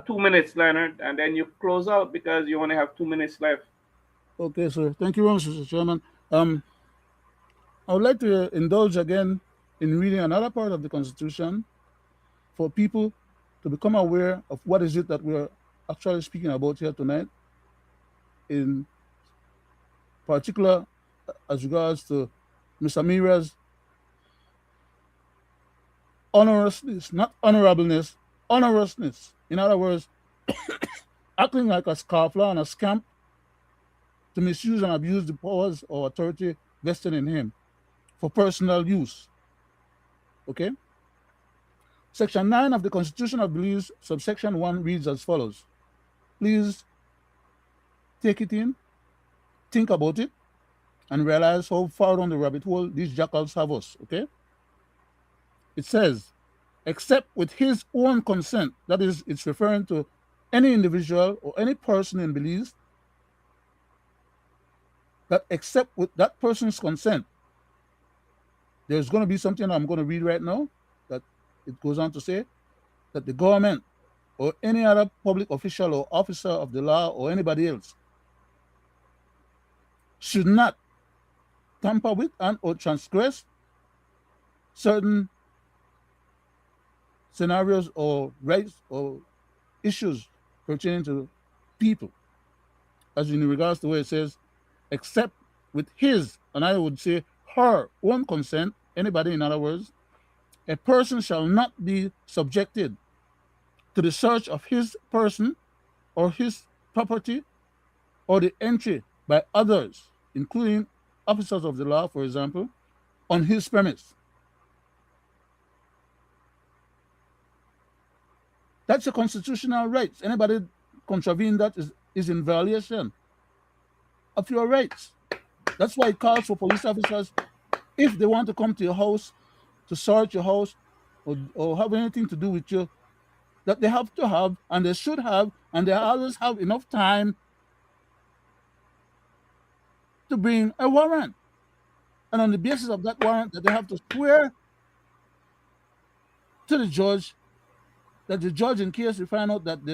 Speaker 2: 2 minutes, Leonard, and then you close out because you only have 2 minutes left.
Speaker 1: Okay, sir. Thank you very much, Mr. Chairman. Um, I would like to indulge again in reading another part of the Constitution for people to become aware of what is it that we're actually speaking about here tonight, in particular as regards to Mr. Mira's honorousness, not honorableness, honorousness. In other words, acting like a scofflaw and a scamp to misuse and abuse the powers or authority vested in him for personal use. Okay? Section 9 of the Constitution of Belize, subsection 1 reads as follows. Please take it in, think about it, and realize how far down the rabbit hole these jackals have us. Okay? It says, except with his own consent, that is, it's referring to any individual or any person in Belize, that except with that person's consent, there's going to be something I'm going to read right now that it goes on to say that the government or any other public official or officer of the law or anybody else should not tamper with and or transgress certain scenarios or rights or issues pertaining to people. as in regards to where it says, except with his, and I would say her own consent, anybody in other words, a person shall not be subjected to the search of his person or his property or the entry by others, including officers of the law, for example, on his premise. That's a constitutional right. Anybody contravene that is in violation of your rights. That's why it calls for police officers, if they want to come to your house to search your house or have anything to do with you, that they have to have, and they should have, and they always have enough time to bring a warrant. And on the basis of that warrant, that they have to swear to the judge, that the judge, in case they find out that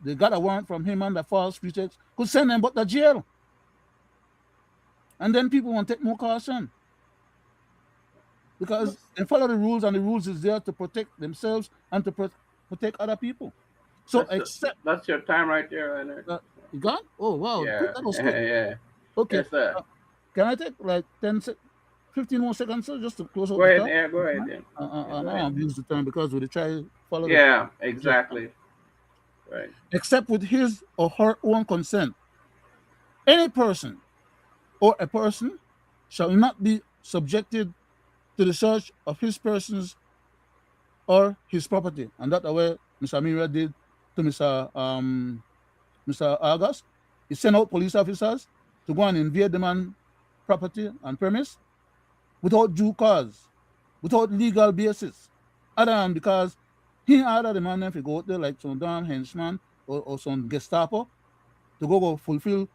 Speaker 1: they got a warrant from him under false pretext, could send them but to jail. And then people won't take more caution because they follow the rules, and the rules is there to protect themselves and to protect other people. So except
Speaker 2: That's your time right there, Leonard.
Speaker 1: you got, oh wow,
Speaker 2: Yeah,
Speaker 1: that was quick.
Speaker 2: yeah.
Speaker 1: Okay,
Speaker 2: Yes, sir.
Speaker 1: can I take like 15 more seconds, sir, just to close out
Speaker 2: Go
Speaker 1: the
Speaker 2: ahead.
Speaker 1: talk?
Speaker 2: Yeah, go ahead then. Yeah,
Speaker 1: And
Speaker 2: go
Speaker 1: I
Speaker 2: ahead.
Speaker 1: abuse the time because we try to follow the
Speaker 2: Yeah,
Speaker 1: object.
Speaker 2: exactly. Right.
Speaker 1: Except with his or her own consent, any person or a person shall not be subjected to the search of his persons or his property. And that the way Mr. Amira did to Mr. August. He sent out police officers to go and invade the man's property and premise without due cause, without legal basis, other than because he ordered the man if he go out there like some damn henchman or some Gestapo to go fulfill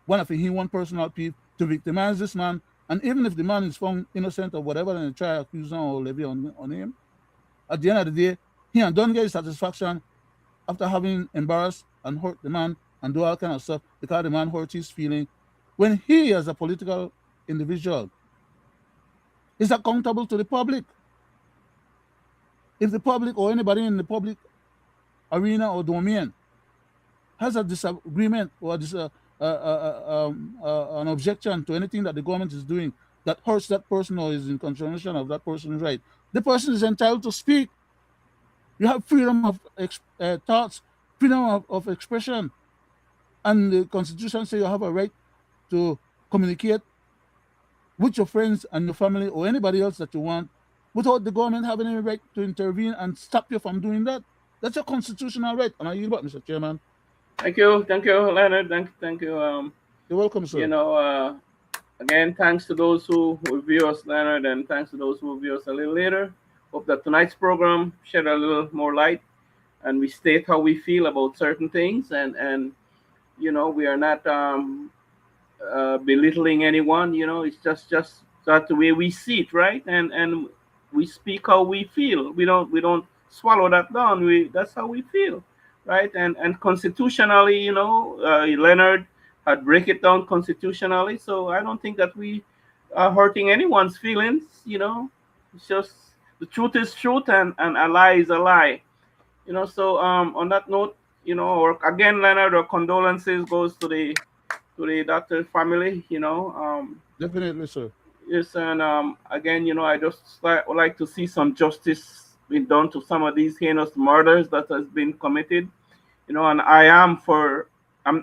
Speaker 1: one of his one personal peeve to victimize this man. And even if the man is found innocent or whatever, and they try to accuse him or levy on him, at the end of the day, he and don't get his satisfaction after having embarrassed and hurt the man and do all kind of stuff because the man hurt his feeling when he, as a political individual, is accountable to the public. If the public or anybody in the public arena or domain has a disagreement or an objection to anything that the government is doing that hurts that person or is in contravention of that person's right, the person is entitled to speak. You have freedom of thoughts, freedom of expression, and the Constitution says you have a right to communicate with your friends and your family or anybody else that you want without the government having any right to intervene and stop you from doing that. That's a constitutional right. And I yield back, Mr. Chairman.
Speaker 2: Thank you, Leonard. Thank you.
Speaker 1: You're welcome,
Speaker 2: You
Speaker 1: sir.
Speaker 2: know, again, thanks to those who view us, Leonard, and thanks to those who view us a little later. Hope that tonight's program shed a little more light, and we state how we feel about certain things, and we are not belittling anyone. It's just that the way we see it, right? And we speak how we feel. We don't swallow that down. We That's how we feel, right? And constitutionally, Leonard had break it down constitutionally. So I don't think that we are hurting anyone's feelings. It's just the truth is truth, and a lie is a lie. So on that note, or again, Leonard, our condolences goes to the doctor's family.
Speaker 1: Definitely, sir.
Speaker 2: Yes, and again, I just would like to see some justice being done to some of these heinous murders that has been committed. And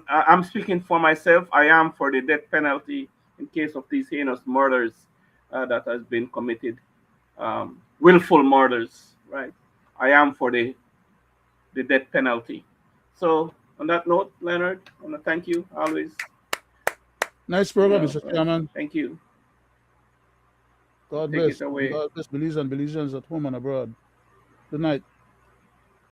Speaker 2: I'm speaking for myself. I am for the death penalty in case of these heinous murders that has been committed, willful murders, right? I am for the death penalty. So on that note, Leonard, I want to thank you always.
Speaker 1: Nice program, Mr.
Speaker 2: Right.
Speaker 1: Chairman.
Speaker 2: Thank you.
Speaker 1: God
Speaker 2: Take it
Speaker 1: bless. And
Speaker 2: away.
Speaker 1: God bless Belize and Belizeans at home and abroad. Good night.